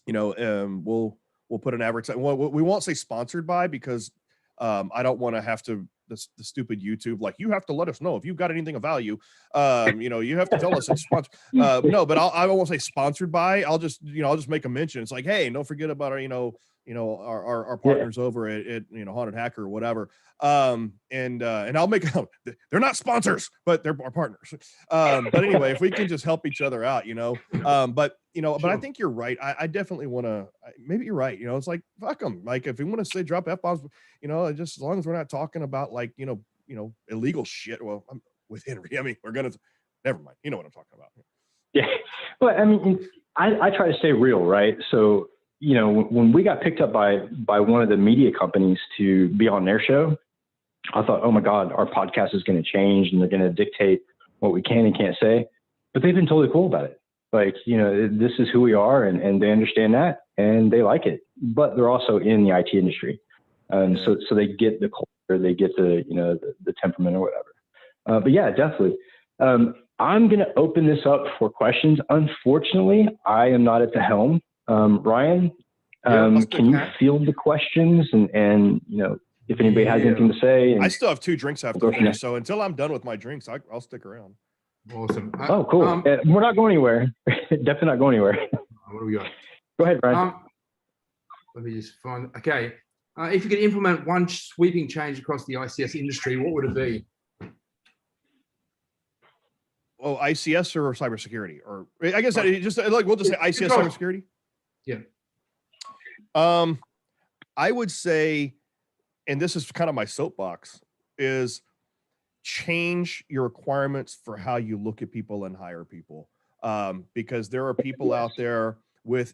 S3: we'll put an advertisement. Well, we won't say sponsored by, because I don't want to have to the stupid YouTube, like, you have to let us know if you've got anything of value. You have to tell us it's sponsored. No, but I won't say sponsored by. I'll just make a mention. It's like, hey, don't forget about our partners over at Haunted Hacker or whatever. And I'll make they're not sponsors, but they're our partners. But anyway, if we can just help each other out, but I think you're right. I definitely want to, maybe you're right. It's like, fuck them. Like, if we want to say drop F-bombs, just as long as we're not talking about like, illegal shit. Well, I'm with Henry. I mean, never mind. You know what I'm talking about.
S5: Yeah. Well, I mean, I try to stay real, right? So, when we got picked up by one of the media companies to be on their show, I thought, oh my God, our podcast is going to change and they're going to dictate what we can and can't say. But they've been totally cool about it. Like, this is who we are, and they understand that and they like it. But they're also in the IT industry. So they get the culture, they get the temperament or whatever. But yeah, definitely. I'm going to open this up for questions. Unfortunately, I am not at the helm. Ryan, can you field the questions and if anybody has anything to say? And
S3: I still have 2 drinks after finish, so until I'm done with my drinks, I'll stick around.
S2: Awesome.
S5: Oh, cool. We're not going anywhere. Definitely not going anywhere.
S2: What do we got?
S5: Go ahead, Ryan.
S2: Let me just find. Okay. If you could implement one sweeping change across the ICS industry, what would it be?
S3: Oh, ICS or cybersecurity, or I guess we'll just say ICS cybersecurity.
S2: Yeah.
S3: I would say, and this is kind of my soapbox, is change your requirements for how you look at people and hire people. Because there are people out there with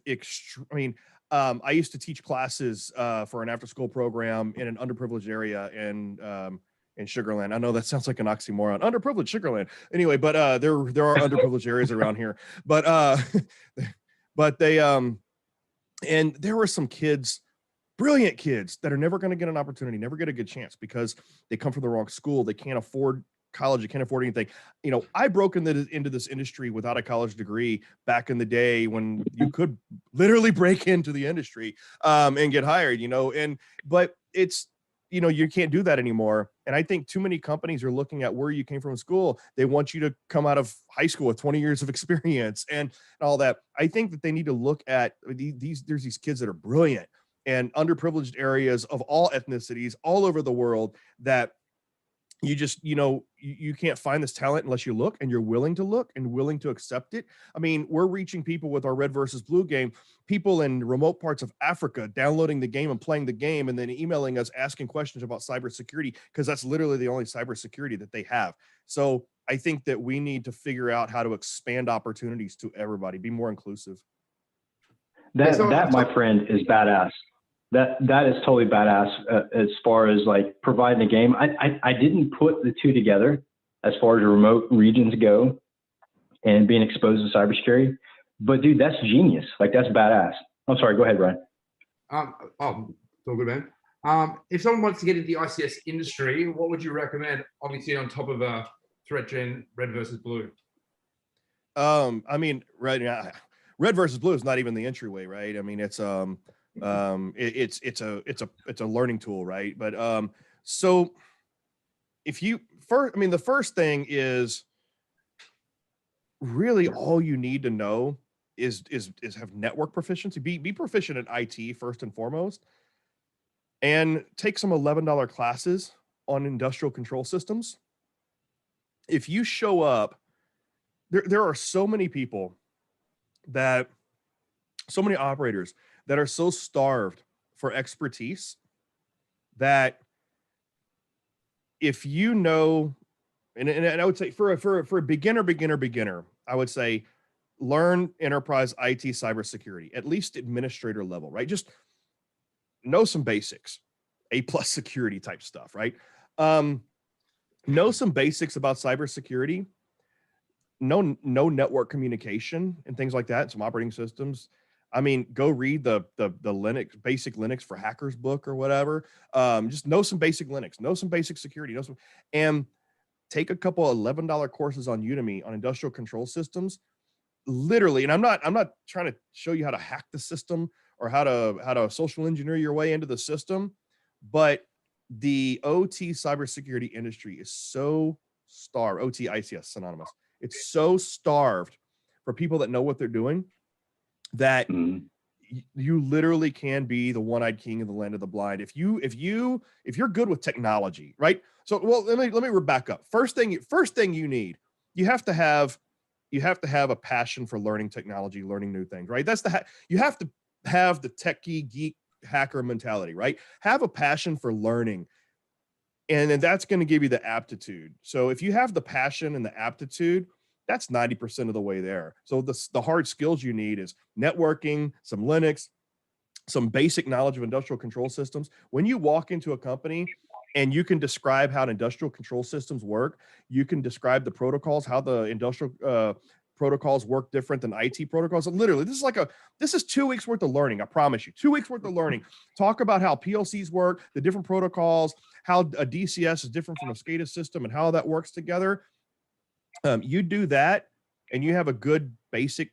S3: I used to teach classes for an after-school program in an underprivileged area in Sugar Land. I know that sounds like an oxymoron, underprivileged Sugar Land. Anyway, but there are underprivileged areas around here. But but they and there were some kids, brilliant kids, that are never going to get an opportunity, never get a good chance because they come from the wrong school. They can't afford college. They can't afford anything. I broke into this industry without a college degree back in the day when you could literally break into the industry and get hired, but it's, you can't do that anymore. And I think too many companies are looking at where you came from school. They want you to come out of high school with 20 years of experience and all that. I think that they need to look at there's these kids that are brilliant and underprivileged areas of all ethnicities all over the world that you just, you can't find this talent unless you look and you're willing to look and willing to accept it. I mean, we're reaching people with our red versus blue game, people in remote parts of Africa downloading the game and playing the game and then emailing us asking questions about cybersecurity because that's literally the only cybersecurity that they have. So I think that we need to figure out how to expand opportunities to everybody, be more inclusive.
S5: That my friend, is badass. That is totally badass as far as like providing a game. I didn't put the two together as far as remote regions go and being exposed to cybersecurity. But dude, that's genius. Like that's badass. I'm sorry. Go ahead, Ryan.
S2: It's all good, man. If someone wants to get into the ICS industry, what would you recommend? Obviously, on top of a threat gen, red versus blue.
S3: I mean, right now, red versus blue is not even the entryway, right? I mean, it's it's a learning tool, right? But so the first thing is really all you need to know is have network proficiency, be proficient in IT first and foremost, and take some $11 classes on industrial control systems. If you show up, there are so many people so many operators that are so starved for expertise that if and I would say for a beginner, I would say learn enterprise IT cybersecurity, at least administrator level, right? Just know some basics, A+ security type stuff, right? Know some basics about cybersecurity, know network communication and things like that, some operating systems. I mean, go read the Linux, basic Linux for hackers book or whatever. Just know some basic Linux, know some basic security, and take a couple $11 courses on Udemy on industrial control systems. Literally, and I'm not trying to show you how to hack the system or how to social engineer your way into the system, but the OT cybersecurity industry is so starved. OT ICS synonymous. It's so starved for people that know what they're doing that you literally can be the one-eyed king in the land of the blind. If you're good with technology, right? So, well, let me back up. First thing you need, you have to have a passion for learning technology, learning new things, right? You have to have the techie geek hacker mentality, right? Have a passion for learning. And then that's going to give you the aptitude. So if you have the passion and the aptitude, that's 90% of the way there. So the hard skills you need is networking, some Linux, some basic knowledge of industrial control systems. When you walk into a company and you can describe how industrial control systems work, you can describe the protocols, how the industrial protocols work different than IT protocols. And literally, this is 2 weeks worth of learning. I promise you, 2 weeks worth of learning. Talk about how PLCs work, the different protocols, how a DCS is different from a SCADA system and how that works together. You do that and you have a good basic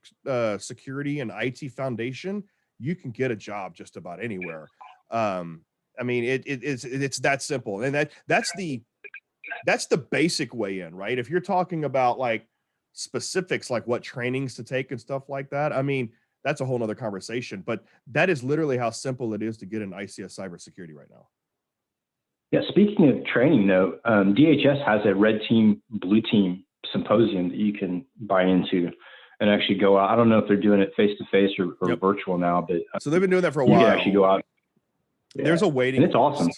S3: security and IT foundation, you can get a job just about anywhere. I mean, it's that simple. And that's the basic way in, right? If you're talking about like specifics, like what trainings to take and stuff like that, I mean, that's a whole nother conversation, but that is literally how simple it is to get an ICS cybersecurity right now.
S5: Yeah. Speaking of training though, DHS has a red team, blue team symposium that you can buy into and actually go out. I don't know if they're doing it face-to-face or
S3: Yep.
S5: virtual now, but
S3: so they've been doing that for a
S5: you
S3: while.
S5: can actually go out. Yeah.
S3: There's a waiting
S5: and it's
S3: list.
S5: Awesome.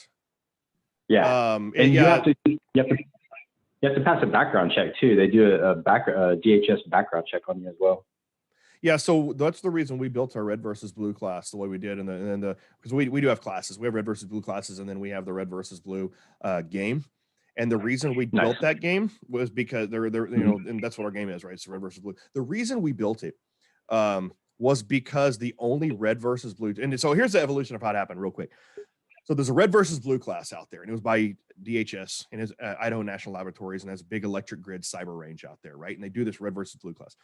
S5: Yeah. And you have to pass a background check too. They do a DHS background check on you as well.
S3: Yeah, so that's the reason we built our red versus blue class the way we did, because we do have classes. We have red versus blue classes, and then we have the red versus blue game. And the reason we built that game was because they're and that's what our game is, right? It's red versus blue. The reason we built it was because the only red versus blue, and so here's the evolution of how it happened, real quick. So there's a red versus blue class out there, and it was by DHS and his Idaho National Laboratories, and has a big electric grid cyber range out there, right? And they do this red versus blue class.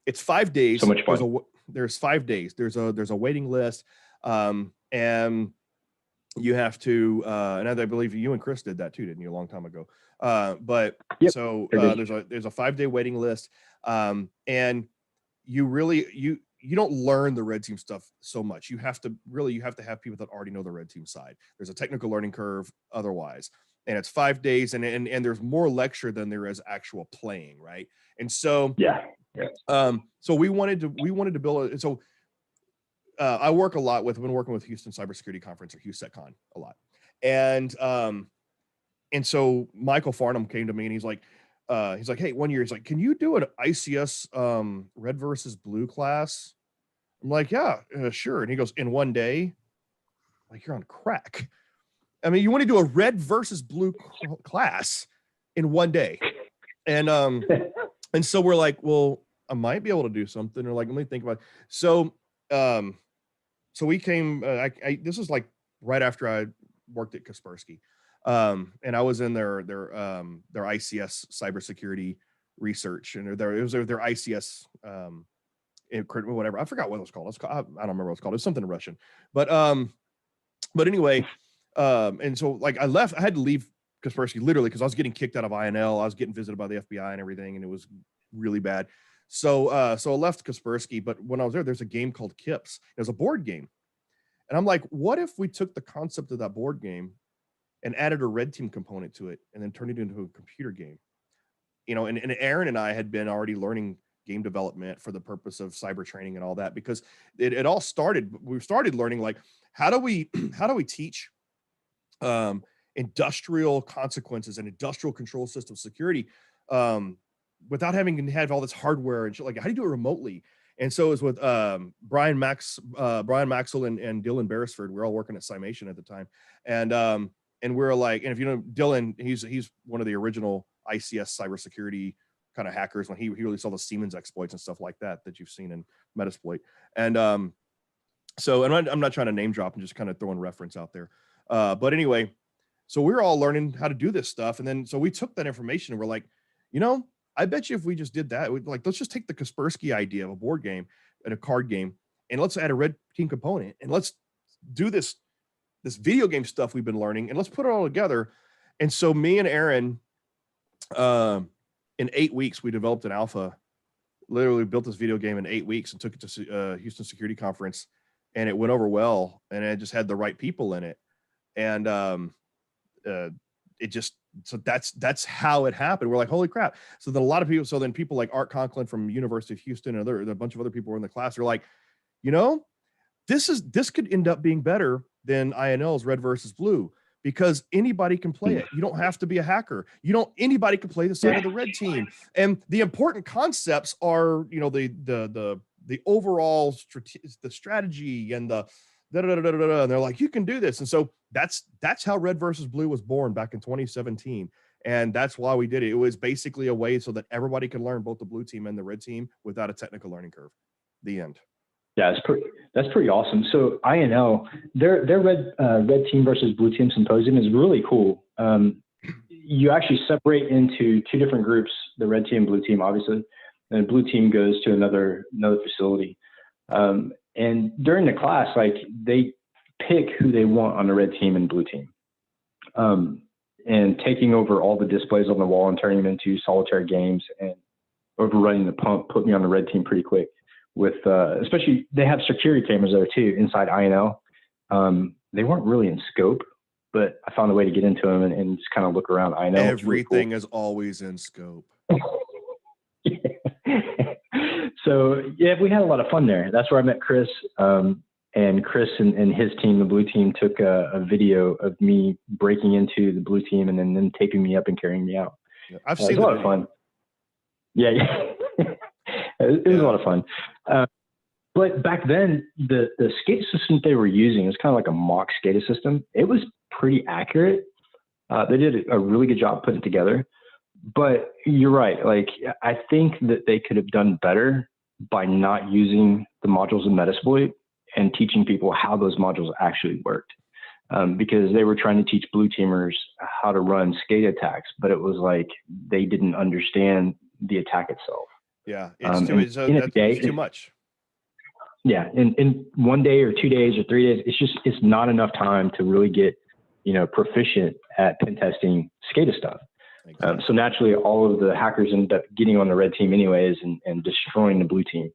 S3: It's 5 days.
S5: So much fun.
S3: There's 5 days. There's a waiting list, and you have to. And I believe you and Chris did that too, didn't you, a long time ago? But
S5: yep,
S3: so there's a 5-day waiting list, and you don't learn the red team stuff so much. You have to have people that already know the red team side. There's a technical learning curve otherwise, and it's 5 days, and there's more lecture than there is actual playing, right? And so so we wanted to build so I've been working with Houston Cybersecurity Conference, or HUSECCon, a lot, and so Michael Farnham came to me, and he's like, hey, one year he's like, can you do an ICS red versus blue class? I'm like, yeah, sure. And he goes, in 1 day? Like, you're on crack. I mean, you want to do a red versus blue class in 1 day. And so we're like, well, I might be able to do something. Or like, let me think about it. So we came, this was like right after I worked at Kaspersky. And I was in their ICS cybersecurity research, and it was their ICS, whatever. I forgot what it was called. I don't remember what it's called. It's something Russian, but anyway, and so like I had to leave Kaspersky literally because I was getting kicked out of INL. I was getting visited by the FBI and everything, and it was really bad. So I left Kaspersky, but when I was there's a game called KIPS. It was a board game, and I'm like, what if we took the concept of that board game and added a red team component to it, and then turned it into a computer game? And Aaron and I had been already learning game development for the purpose of cyber training and all that, because it all started, we started learning, like, how do we teach industrial consequences and industrial control system security without having to have all this hardware and shit. Like, how do you do it remotely? And so it was with Brian Maxwell and Dylan Beresford. We were all working at Cymation at the time. And we're like, and if you know Dylan, he's one of the original ICS cybersecurity kind of hackers when he really saw the Siemens exploits and stuff like that you've seen in Metasploit. And so, and I'm not trying to name drop, and just kind of throwing reference out there. But anyway, so we were all learning how to do this stuff. And then, so we took that information and we're like, I bet you if we just did that, let's just take the Kaspersky idea of a board game and a card game, and let's add a red team component, and let's do this video game stuff we've been learning, and let's put it all together. And so me and Aaron, in 8 weeks, we developed an alpha, literally built this video game in 8 weeks and took it to Houston Security Conference, and it went over well, and it just had the right people in it. And so that's how it happened. We're like, holy crap. So then people like Art Conklin from University of Houston and a bunch of other people were in the class. They're like, this could end up being better than INL's red versus blue, because anybody can play it. You don't have to be a hacker. Anybody can play the side of the red team. And the important concepts are, the overall the strategy and the and they're like, you can do this. And so that's how red versus blue was born back in 2017. And that's why we did it. It was basically a way so that everybody could learn both the blue team and the red team without a technical learning curve. The end.
S5: Yeah, that's pretty awesome. So INL, their red team versus blue team symposium is really cool. You actually separate into two different groups, the red team and blue team, obviously, and the blue team goes to another facility. And during the class, like, they pick who they want on the red team and blue team. And taking over all the displays on the wall and turning them into solitaire games and overrunning the pump put me on the red team pretty quick. With especially, they have security cameras there too inside INL. They weren't really in scope, but I found a way to get into them and just kind of look around INL.
S3: Everything really is always in scope.
S5: So yeah, we had a lot of fun there. That's where I met Chris. And Chris and his team, the blue team, took a video of me breaking into the blue team and then taping me up and carrying me out.
S3: Yeah, I've seen
S5: it was a lot of fun. Yeah. It was a lot of fun. But back then, the SCADA system they were using was kind of like a mock SCADA system. It was pretty accurate. They did a really good job putting it together. But you're right. Like, I think that they could have done better by not using the modules in Metasploit and teaching people how those modules actually worked. Because they were trying to teach blue teamers how to run SCADA attacks, but it was like they didn't understand the attack itself.
S3: Yeah, it's too much.
S5: Yeah, in 1 day or 2 days or 3 days, it's not enough time to really get, proficient at pen testing SCADA stuff.
S3: Exactly.
S5: So naturally, all of the hackers end up getting on the red team anyways and destroying the blue team.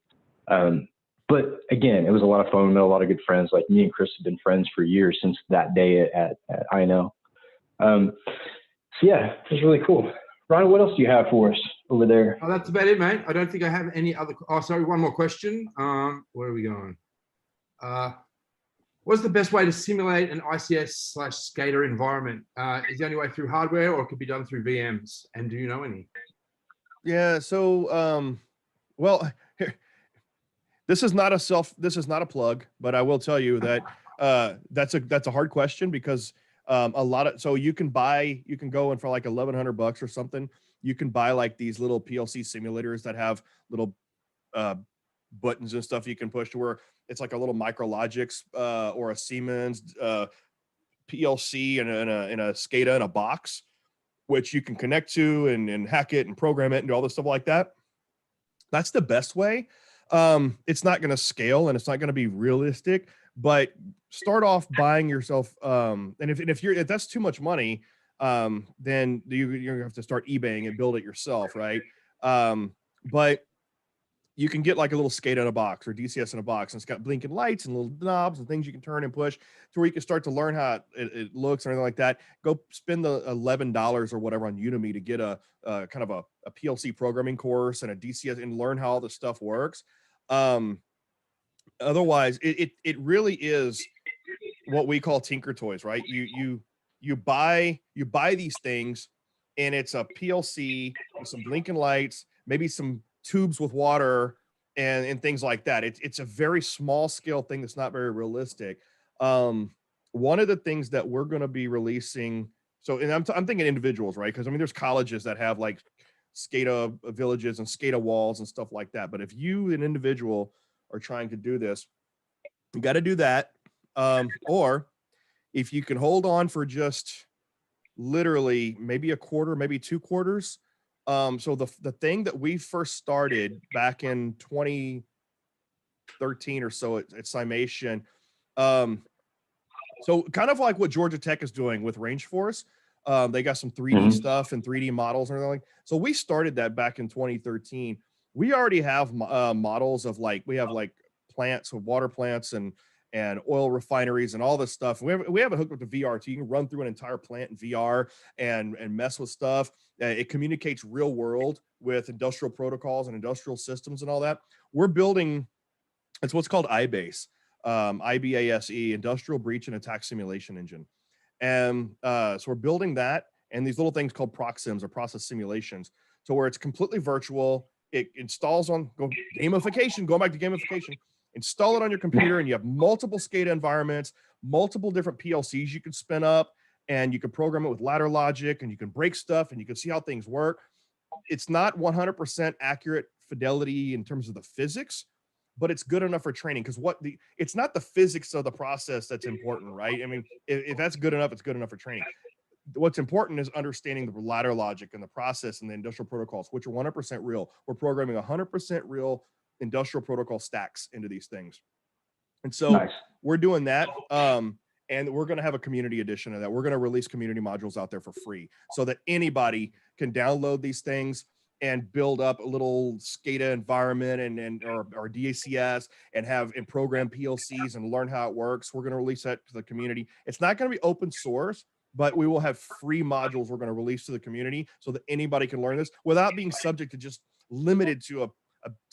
S5: But again, it was a lot of fun. We met a lot of good friends. Like me and Chris have been friends for years since that day at INL. So yeah, it was really cool. Ryan, what else do you have for us over there?
S2: Oh, that's about it, mate. I don't think I have any other. Oh, sorry, one more question. Where are we going? What's the best way to simulate an ICS/SCADA environment? Is the only way through hardware, or it could be done through VMs? And do you know any?
S3: Yeah. So, well, here, this is not a plug, but I will tell you that that's a hard question because so you can go in for like $1,100 or something. You can buy like these little PLC simulators that have little buttons and stuff you can push to where it's like a little Micrologix or a Siemens PLC and a SCADA in a box, which you can connect to and hack it and program it and do all this stuff like that. That's the best way. It's not going to scale and it's not going to be realistic, but start off buying yourself. And if that's too much money, then you have to start eBaying and build it yourself. Right. But you can get like a little SCADA in a box or DCS in a box, and it's got blinking lights and little knobs and things you can turn and push to where you can start to learn how it looks or anything like that. Go spend the $11 or whatever on Udemy to get a kind of a PLC programming course and a DCS and learn how all this stuff works. Otherwise, it really is what we call tinker toys, right? You buy these things, and it's a PLC with some blinking lights, maybe some tubes with water and things like that. It's a very small scale thing that's not very realistic. One of the things that we're going to be releasing, and I'm thinking individuals, right? Because I mean, there's colleges that have like SCADA villages and SCADA walls and stuff like that. But if you, an individual, are trying to do this, you got to do that. Or if you can hold on for just literally maybe a quarter, maybe 2 quarters. So the thing that we first started back in 2013 or so at Cimation, so kind of like what Georgia Tech is doing with Rangeforce. They got some 3D stuff and 3D models and everything. So we started that back in 2013. We already have models of we have plants, so water plants and oil refineries and all this stuff. We have it hooked up to VR, so you can run through an entire plant in VR and mess with stuff. It communicates real world with industrial protocols and industrial systems and all that. We're building, it's what's called IBASE, IBASE, Industrial Breach and Attack Simulation Engine. And so we're building that and these little things called proxims or process simulations. So where it's completely virtual, it installs on gamification, going back to gamification, install it on your computer, and you have multiple SCADA environments, multiple different PLCs you can spin up, and you can program it with ladder logic, and you can break stuff, and you can see how things work. It's not 100% accurate fidelity in terms of the physics, but it's good enough for training because it's not the physics of the process that's important, right? I mean, if that's good enough, it's good enough for training. What's important is understanding the ladder logic and the process and the industrial protocols, which are 100% real. We're programming 100% real industrial protocol stacks into these things. And so we're doing that. And we're going to have a community edition of that. We're going to release community modules out there for free so that anybody can download these things and build up a little SCADA environment or DACS and program PLCs and learn how it works. We're going to release that to the community. It's not going to be open source, but we will have free modules we're going to release to the community so that anybody can learn this without being subject to just limited to a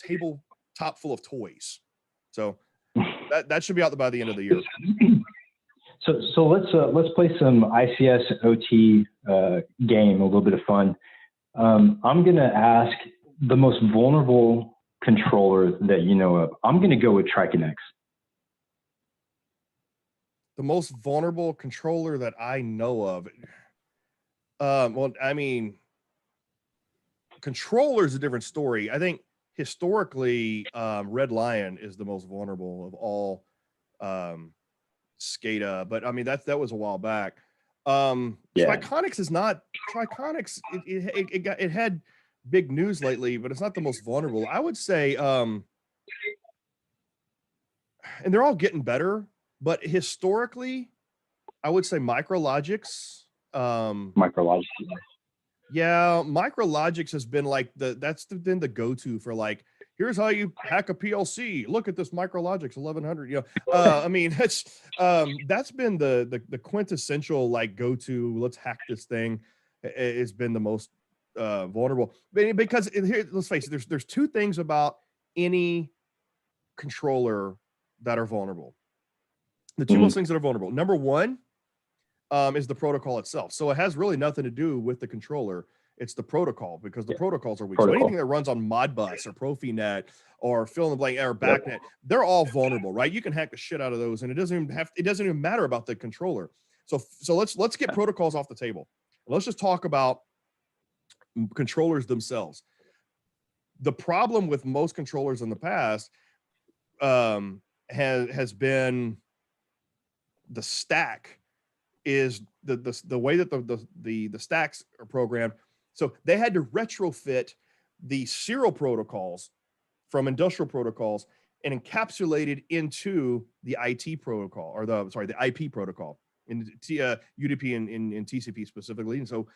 S3: tabletop full of toys. So that should be out by the end of the year.
S5: So let's play some ICS OT game, a little bit of fun. I'm going to ask the most vulnerable controller that you know of? I'm going to go with Triconex.
S3: The most vulnerable controller that I know of. Well, I mean, controller is a different story. I think historically, Red Lion is the most vulnerable of all SCADA, but I mean that was a while back. Triconex is not. Triconex it had big news lately, but it's not the most vulnerable. I would say, and they're all getting better, but historically, I would say Micrologics.
S5: Micrologics.
S3: Yeah, Micrologics has been like been the go-to for like, here's how you hack a PLC. Look at this Micrologics 1100. You know, I mean, that's been the quintessential like go-to. Let's hack this thing. It's been the most vulnerable because here, let's face it. There's two things about any controller that are vulnerable. The two most things that are vulnerable. Number one is the protocol itself. So it has really nothing to do with the controller. It's the protocol, because the protocols are weak. So anything that runs on Modbus or Profinet or fill in the blank or BACnet, they're all vulnerable, right? You can hack the shit out of those, and it doesn't even matter about the controller. So let's get protocols off the table. Let's just talk about controllers themselves. The problem with most controllers in the past has been the stack is the way that the stacks are programmed. So they had to retrofit the serial protocols from industrial protocols and encapsulate it into the IT protocol, or the IP protocol in UDP and TCP specifically. And so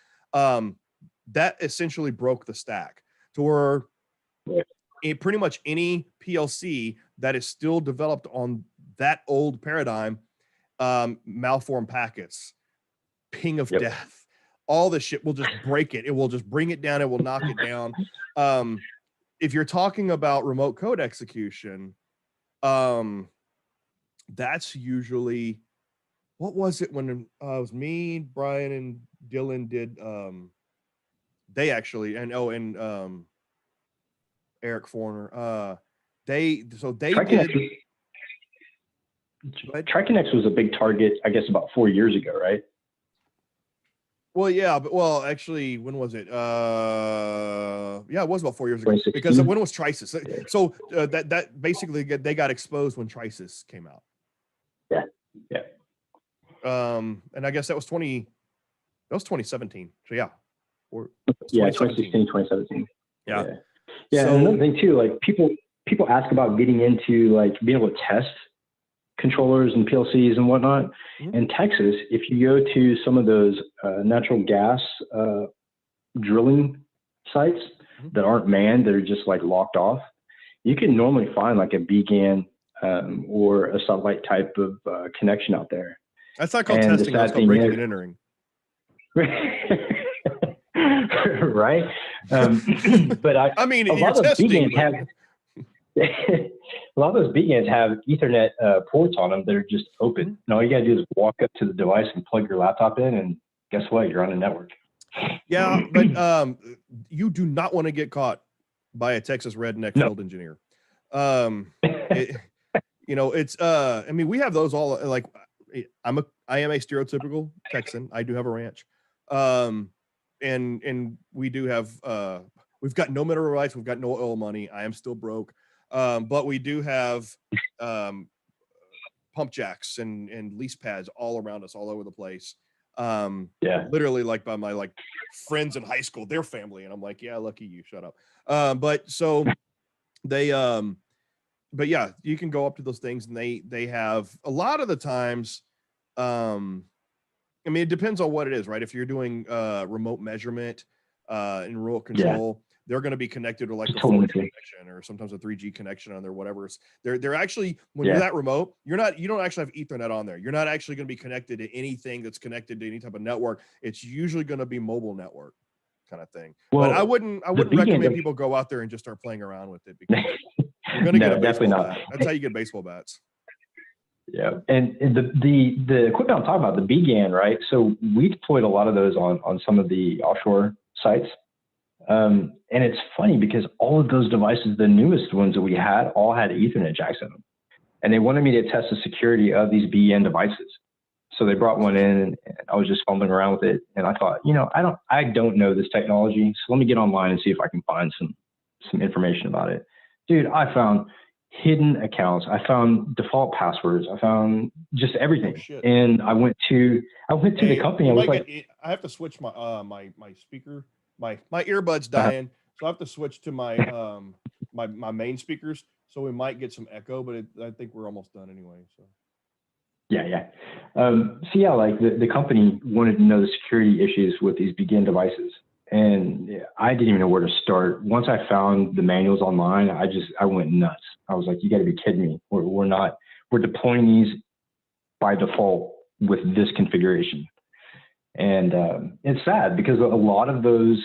S3: that essentially broke the stack to where pretty much any PLC that is still developed on that old paradigm, malformed packets, ping of death, all this shit will just break it. It will just bring it down. It will knock it down. If you're talking about remote code execution, that's usually, what was it when it was me, Brian, and Dylan did, they actually, and Eric Forner, they
S5: Triconex
S3: did.
S5: Triconex was a big target, I guess, about 4 years ago, right?
S3: Well, yeah, but actually, when was it? Yeah, it was about 4 years ago.
S5: 2016?
S3: Because when was Trisis? So that basically they got exposed when Trisis came out.
S5: Yeah.
S3: And I guess that was 2017. So yeah, or
S5: 2016, 2017.
S3: Yeah.
S5: So, and another thing too, like people ask about getting into like being able to test controllers and PLCs and whatnot. In Texas, if you go to some of those natural gas drilling sites that aren't manned, that are just like locked off, you can normally find like a BGAN or a satellite type of connection out there.
S3: That's not called testing, that's called breaking and entering.
S5: Right? But I mean,
S3: a lot of
S5: BGANs have a lot of those BGANs have Ethernet ports on them that are just open. And all you gotta do is walk up to the device and plug your laptop in, and guess what? You're on a network.
S3: Yeah, but you do not want to get caught by a Texas redneck field engineer. It's I mean, we have those all, like I am a stereotypical Texan. I do have a ranch. And we do have we've got no mineral rights, we've got no oil money. I am still broke. But we do have pump jacks and lease pads all around us, all over the place. Literally, like by my like friends in high school, their family, and I'm like, yeah, lucky you, shut up. But so they but yeah, you can go up to those things, and they have a lot of the times. I mean, it depends on what it is, right? If you're doing remote measurement and remote control, they're going to be connected to like a 4G connection or sometimes a 3G connection on there, whatever. They're actually, when you're that remote, you don't actually have Ethernet on there. You're not actually going to be connected to anything that's connected to any type of network. It's usually going to be mobile network kind of thing. Well, but I wouldn't recommend people go out there and just start playing around with it, because you're going to get a baseball bat. That's how you get baseball bats.
S5: Yeah, and the equipment I'm talking about, the BGAN, right? So we deployed a lot of those on some of the offshore sites. And it's funny because all of those devices, the newest ones that we had, all had Ethernet jacks in them. And they wanted me to test the security of these BEN devices. So they brought one in, and I was just fumbling around with it. And I thought, I don't know this technology. So let me get online and see if I can find some information about it. Dude, I found hidden accounts. I found default passwords. I found just everything.
S3: Oh,
S5: and I went to the company. I was like,
S3: I have to switch my my speaker. My earbuds dying, so I have to switch to my my main speakers. So we might get some echo, but I think we're almost done anyway. So.
S5: Yeah. So yeah, like the company wanted to know the security issues with these BEN devices. And I didn't even know where to start. Once I found the manuals online, I went nuts. I was like, you got to be kidding me. We're deploying these by default with this configuration. And it's sad because a lot of those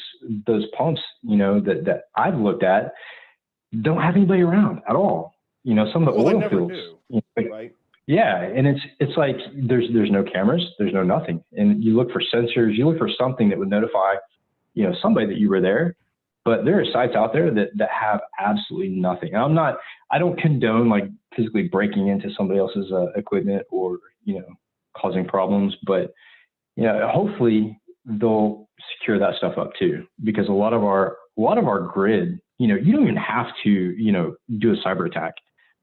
S5: pumps, that I've looked at don't have anybody around at all. Some of the oil fields,
S3: right?
S5: Yeah. And it's like, there's no cameras, there's no nothing. And you look for sensors, you look for something that would notify somebody that you were there, but there are sites out there that have absolutely nothing. And I don't condone like physically breaking into somebody else's equipment or, causing problems, but hopefully they'll secure that stuff up too, because a lot of our grid, you don't even have to, do a cyber attack.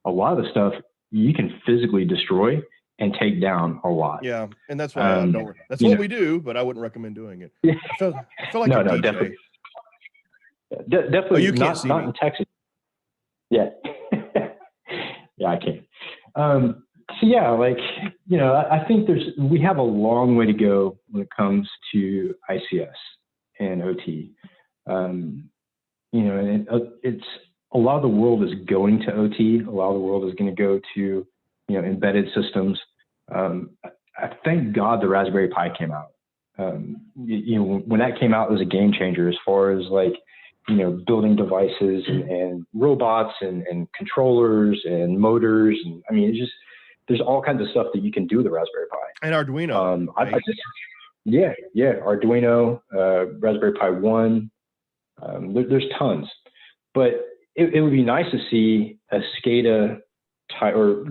S5: A lot of the stuff you can physically destroy and take down a lot.
S3: Yeah, and that's why I don't. That's what we do, but I wouldn't recommend doing it.
S5: Yeah.
S3: I feel like
S5: no,
S3: a DJ.
S5: definitely. Definitely
S3: you can't see
S5: not
S3: me.
S5: in Texas. Yeah. Yeah, I can. So yeah, like, I think we have a long way to go when it comes to ICS and OT. And it's a lot of the world is going to OT. A lot of the world is going to go to, embedded systems. I thank God the Raspberry Pi came out. When that came out, it was a game changer as far as like, building devices and robots and controllers and motors. And I mean, there's all kinds of stuff that you can do with the Raspberry Pi.
S3: And Arduino. Right?
S5: Yeah. Arduino, Raspberry Pi 1. There's tons. But it would be nice to see a SCADA type or,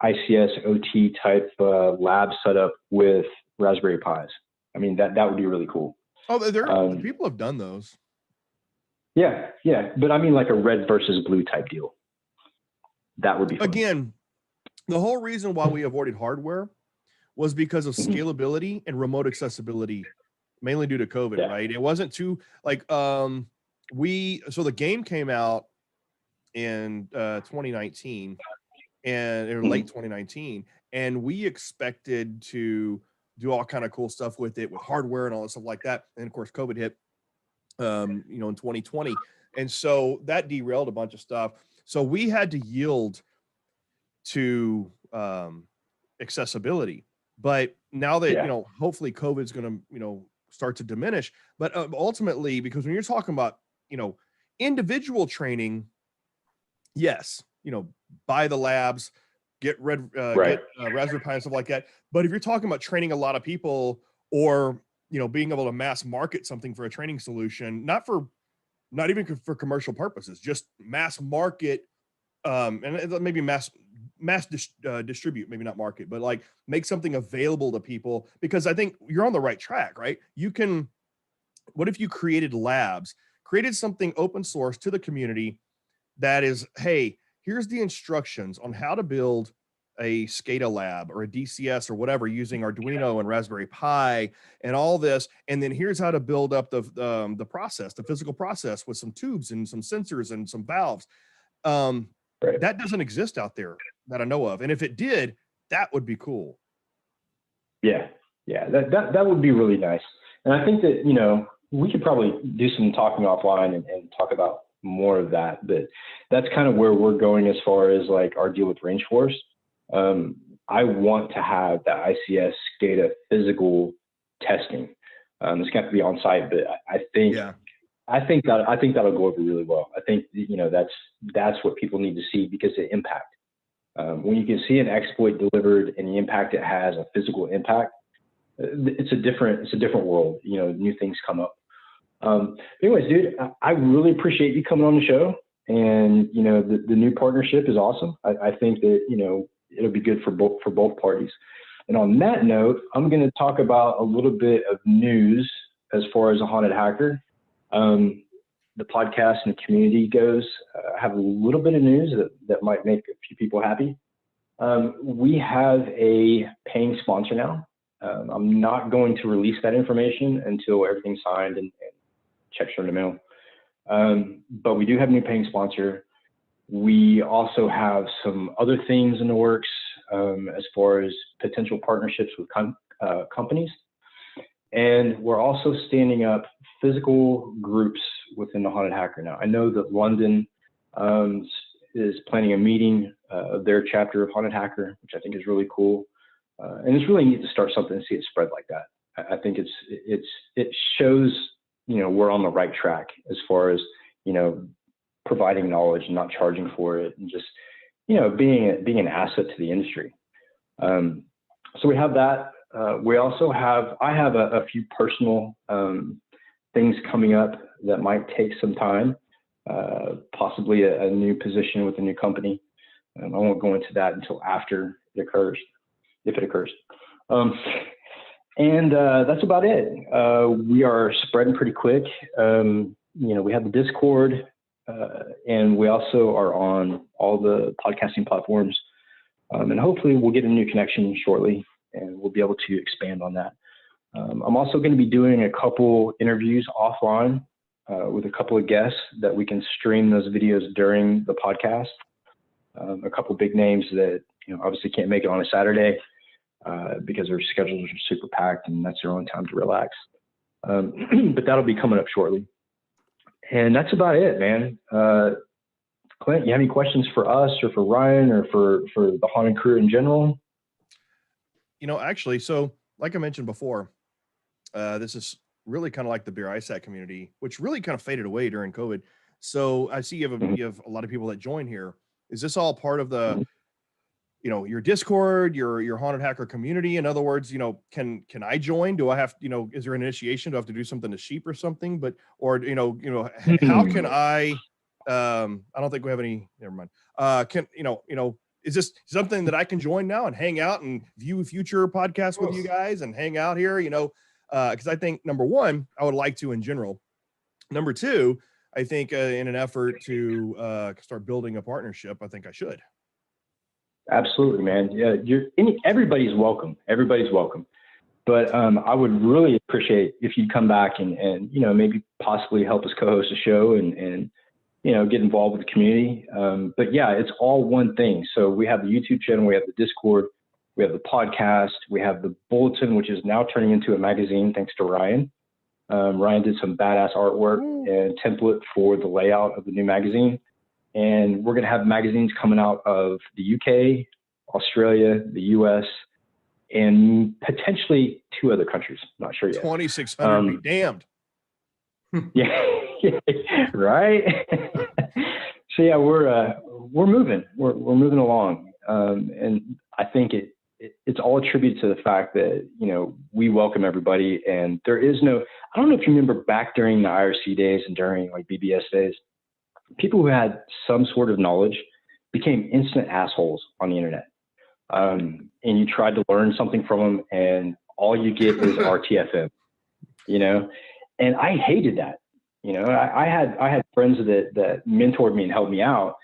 S5: ICS OT type lab set up with Raspberry Pis. I mean, that would be really cool.
S3: Oh, people have done those.
S5: Yeah. But I mean like a red versus blue type deal. That would be fun.
S3: Again, the whole reason why we avoided hardware was because of scalability and remote accessibility, mainly due to COVID, right? It wasn't too like so the game came out in 2019 and late 2019, and we expected to do all kind of cool stuff with it, with hardware and all that stuff like that. And of course, COVID hit, in 2020, and so that derailed a bunch of stuff. So we had to yield to accessibility. But now that hopefully COVID's going to start to diminish. But ultimately, because when you're talking about individual training, yes, buy the labs, get Raspberry Pi and stuff like that. But if you're talking about training a lot of people, or being able to mass market something for a training solution, not even for commercial purposes, just mass market, and maybe mass distribute, maybe not market, but like make something available to people, because I think you're on the right track, right? What if you created something open source to the community that is, hey, here's the instructions on how to build a SCADA lab or a DCS or whatever using Arduino and Raspberry Pi and all this. And then here's how to build up the process, the physical process with some tubes and some sensors and some valves. That doesn't exist out there that I know of. And if it did, that would be cool.
S5: Yeah. That would be really nice. And I think that, we could probably do some talking offline and talk about more of that, but that's kind of where we're going as far as like our deal with Rangeforce. I want to have the ICS SCADA physical testing. It's got to be on site, but I think that'll go over really well. I think, that's what people need to see, because of impact. When you can see an exploit delivered and the impact it has, a physical impact, it's a different world. New things come up. Anyways, dude, I really appreciate you coming on the show. And, you know, the new partnership is awesome. I think that, you know, it'll be good for both parties. And on that note, I'm going to talk about a little bit of news as far as a haunted hacker. The podcast and the community goes. I have a little bit of news that might make a few people happy. We have a paying sponsor now. I'm not going to release that information until everything's signed and checks are in the mail. But we do have a new paying sponsor. We also have some other things in the works as far as potential partnerships with companies. And we're also standing up physical groups within the Haunted Hacker now. I know that London is planning a meeting of their chapter of Haunted Hacker, which I think is really cool. And it's really neat to start something and see it spread like that. I think it shows, you know, we're on the right track as far as, you know, providing knowledge and not charging for it, and just, you know, being an asset to the industry. So we have that. We also have, I have a few personal things coming up that might take some time, possibly a new position with a new company. I won't go into that until after it occurs, if it occurs. And that's about it. We are spreading pretty quick. You know, we have the Discord, and we also are on all the podcasting platforms. And hopefully we'll get a new connection shortly, and we'll be able to expand on that. I'm also going to be doing a couple interviews offline with a couple of guests that we can stream those videos during the podcast. A couple big names that, you know, obviously can't make it on a Saturday because their schedules are super packed and that's their own time to relax. But that'll be coming up shortly. And that's about it, man. Clint, you have any questions for us or for Ryan or for the haunted crew in general?
S3: You know, actually, so like I mentioned before, this is really kind of like the Beer ISAC community, which really kind of faded away during COVID. So I see you have a lot of people that join here. Is this all part of the, you know, your Discord, your haunted hacker community? In other words, you know, can I join? Do I have, you know, is there an initiation? Do I have to do something to sheep or something? But, or, you know, how can I don't think we have any, never mind. Is this something that I can join now and hang out and view future podcasts with you guys and hang out here, you know? Because I think, number one, I would like to in general. Number two, I think in an effort to start building a partnership, I think I should.
S5: Absolutely, man. Yeah, everybody's welcome. Everybody's welcome. But I would really appreciate if you'd come back and you know, maybe possibly help us co-host a show and you know, get involved with the community. But yeah, it's all one thing. So we have the YouTube channel, we have the Discord, we have the podcast, we have the bulletin, which is now turning into a magazine thanks to Ryan. Ryan did some badass artwork and template for the layout of the new magazine. And we're going to have magazines coming out of the UK, Australia, the US, and potentially 2 other countries. Not sure yet.
S3: 2,600 be damned.
S5: Yeah, right. So yeah, we're moving. We're moving along, and I think it's all attributed to the fact that, you know, we welcome everybody, and there is no. I don't know if you remember back during the IRC days and during like BBS days, people who had some sort of knowledge became instant assholes on the internet, and you tried to learn something from them, and all you get is RTFM, you know. And I hated that. You know, I had friends that mentored me and helped me out.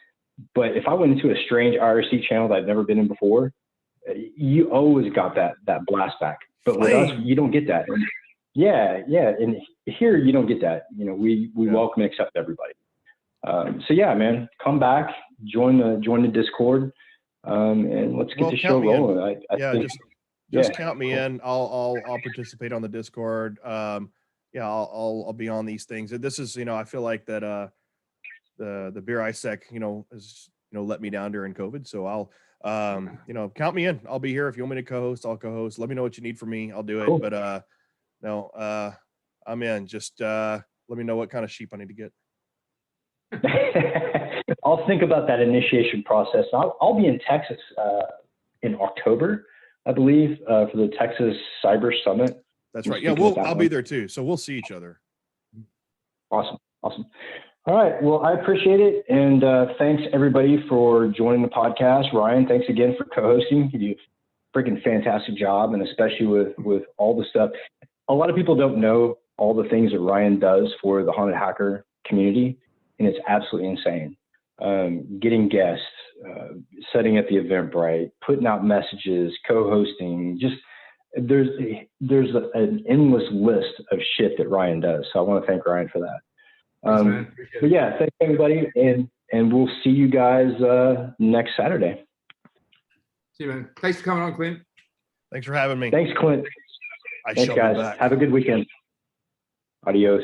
S5: But if I went into a strange IRC channel that I'd never been in before, you always got that blast back. But with us, you don't get that. And yeah. And here you don't get that. You know, we welcome and accept everybody. So yeah, man, come back, join the Discord, and let's get the show rolling. I think,
S3: just count me in. I'll participate on the Discord. Yeah, I'll be on these things. This is, you know, I feel like that the Beer ISEC, you know, has, you know, let me down during COVID. So I'll you know, count me in. I'll be here. If you want me to co-host, I'll co-host. Let me know what you need from me. I'll do it. Cool. But no, I'm in. Just let me know what kind of sheep I need to get.
S5: I'll think about that initiation process. I'll be in Texas in October, I believe, for the Texas Cyber Summit.
S3: That's right. Yeah, I'll be there too. So we'll see each other.
S5: Awesome. All right. Well, I appreciate it. And thanks everybody for joining the podcast. Ryan, thanks again for co-hosting. You do a freaking fantastic job. And especially with all the stuff. A lot of people don't know all the things that Ryan does for the Haunted Hacker community. And it's absolutely insane. Getting guests, setting up the Eventbrite, putting out messages, co-hosting, just there's an endless list of shit that Ryan does. So I want to thank Ryan for that. But yeah, thanks everybody, and we'll see you guys next Saturday.
S2: See you, man. Thanks for coming on, Clint.
S3: Thanks for having me.
S5: Thanks, Clint.
S3: I
S5: Thanks,
S3: shall be
S5: guys.
S3: back.
S5: Have a good weekend. Adios.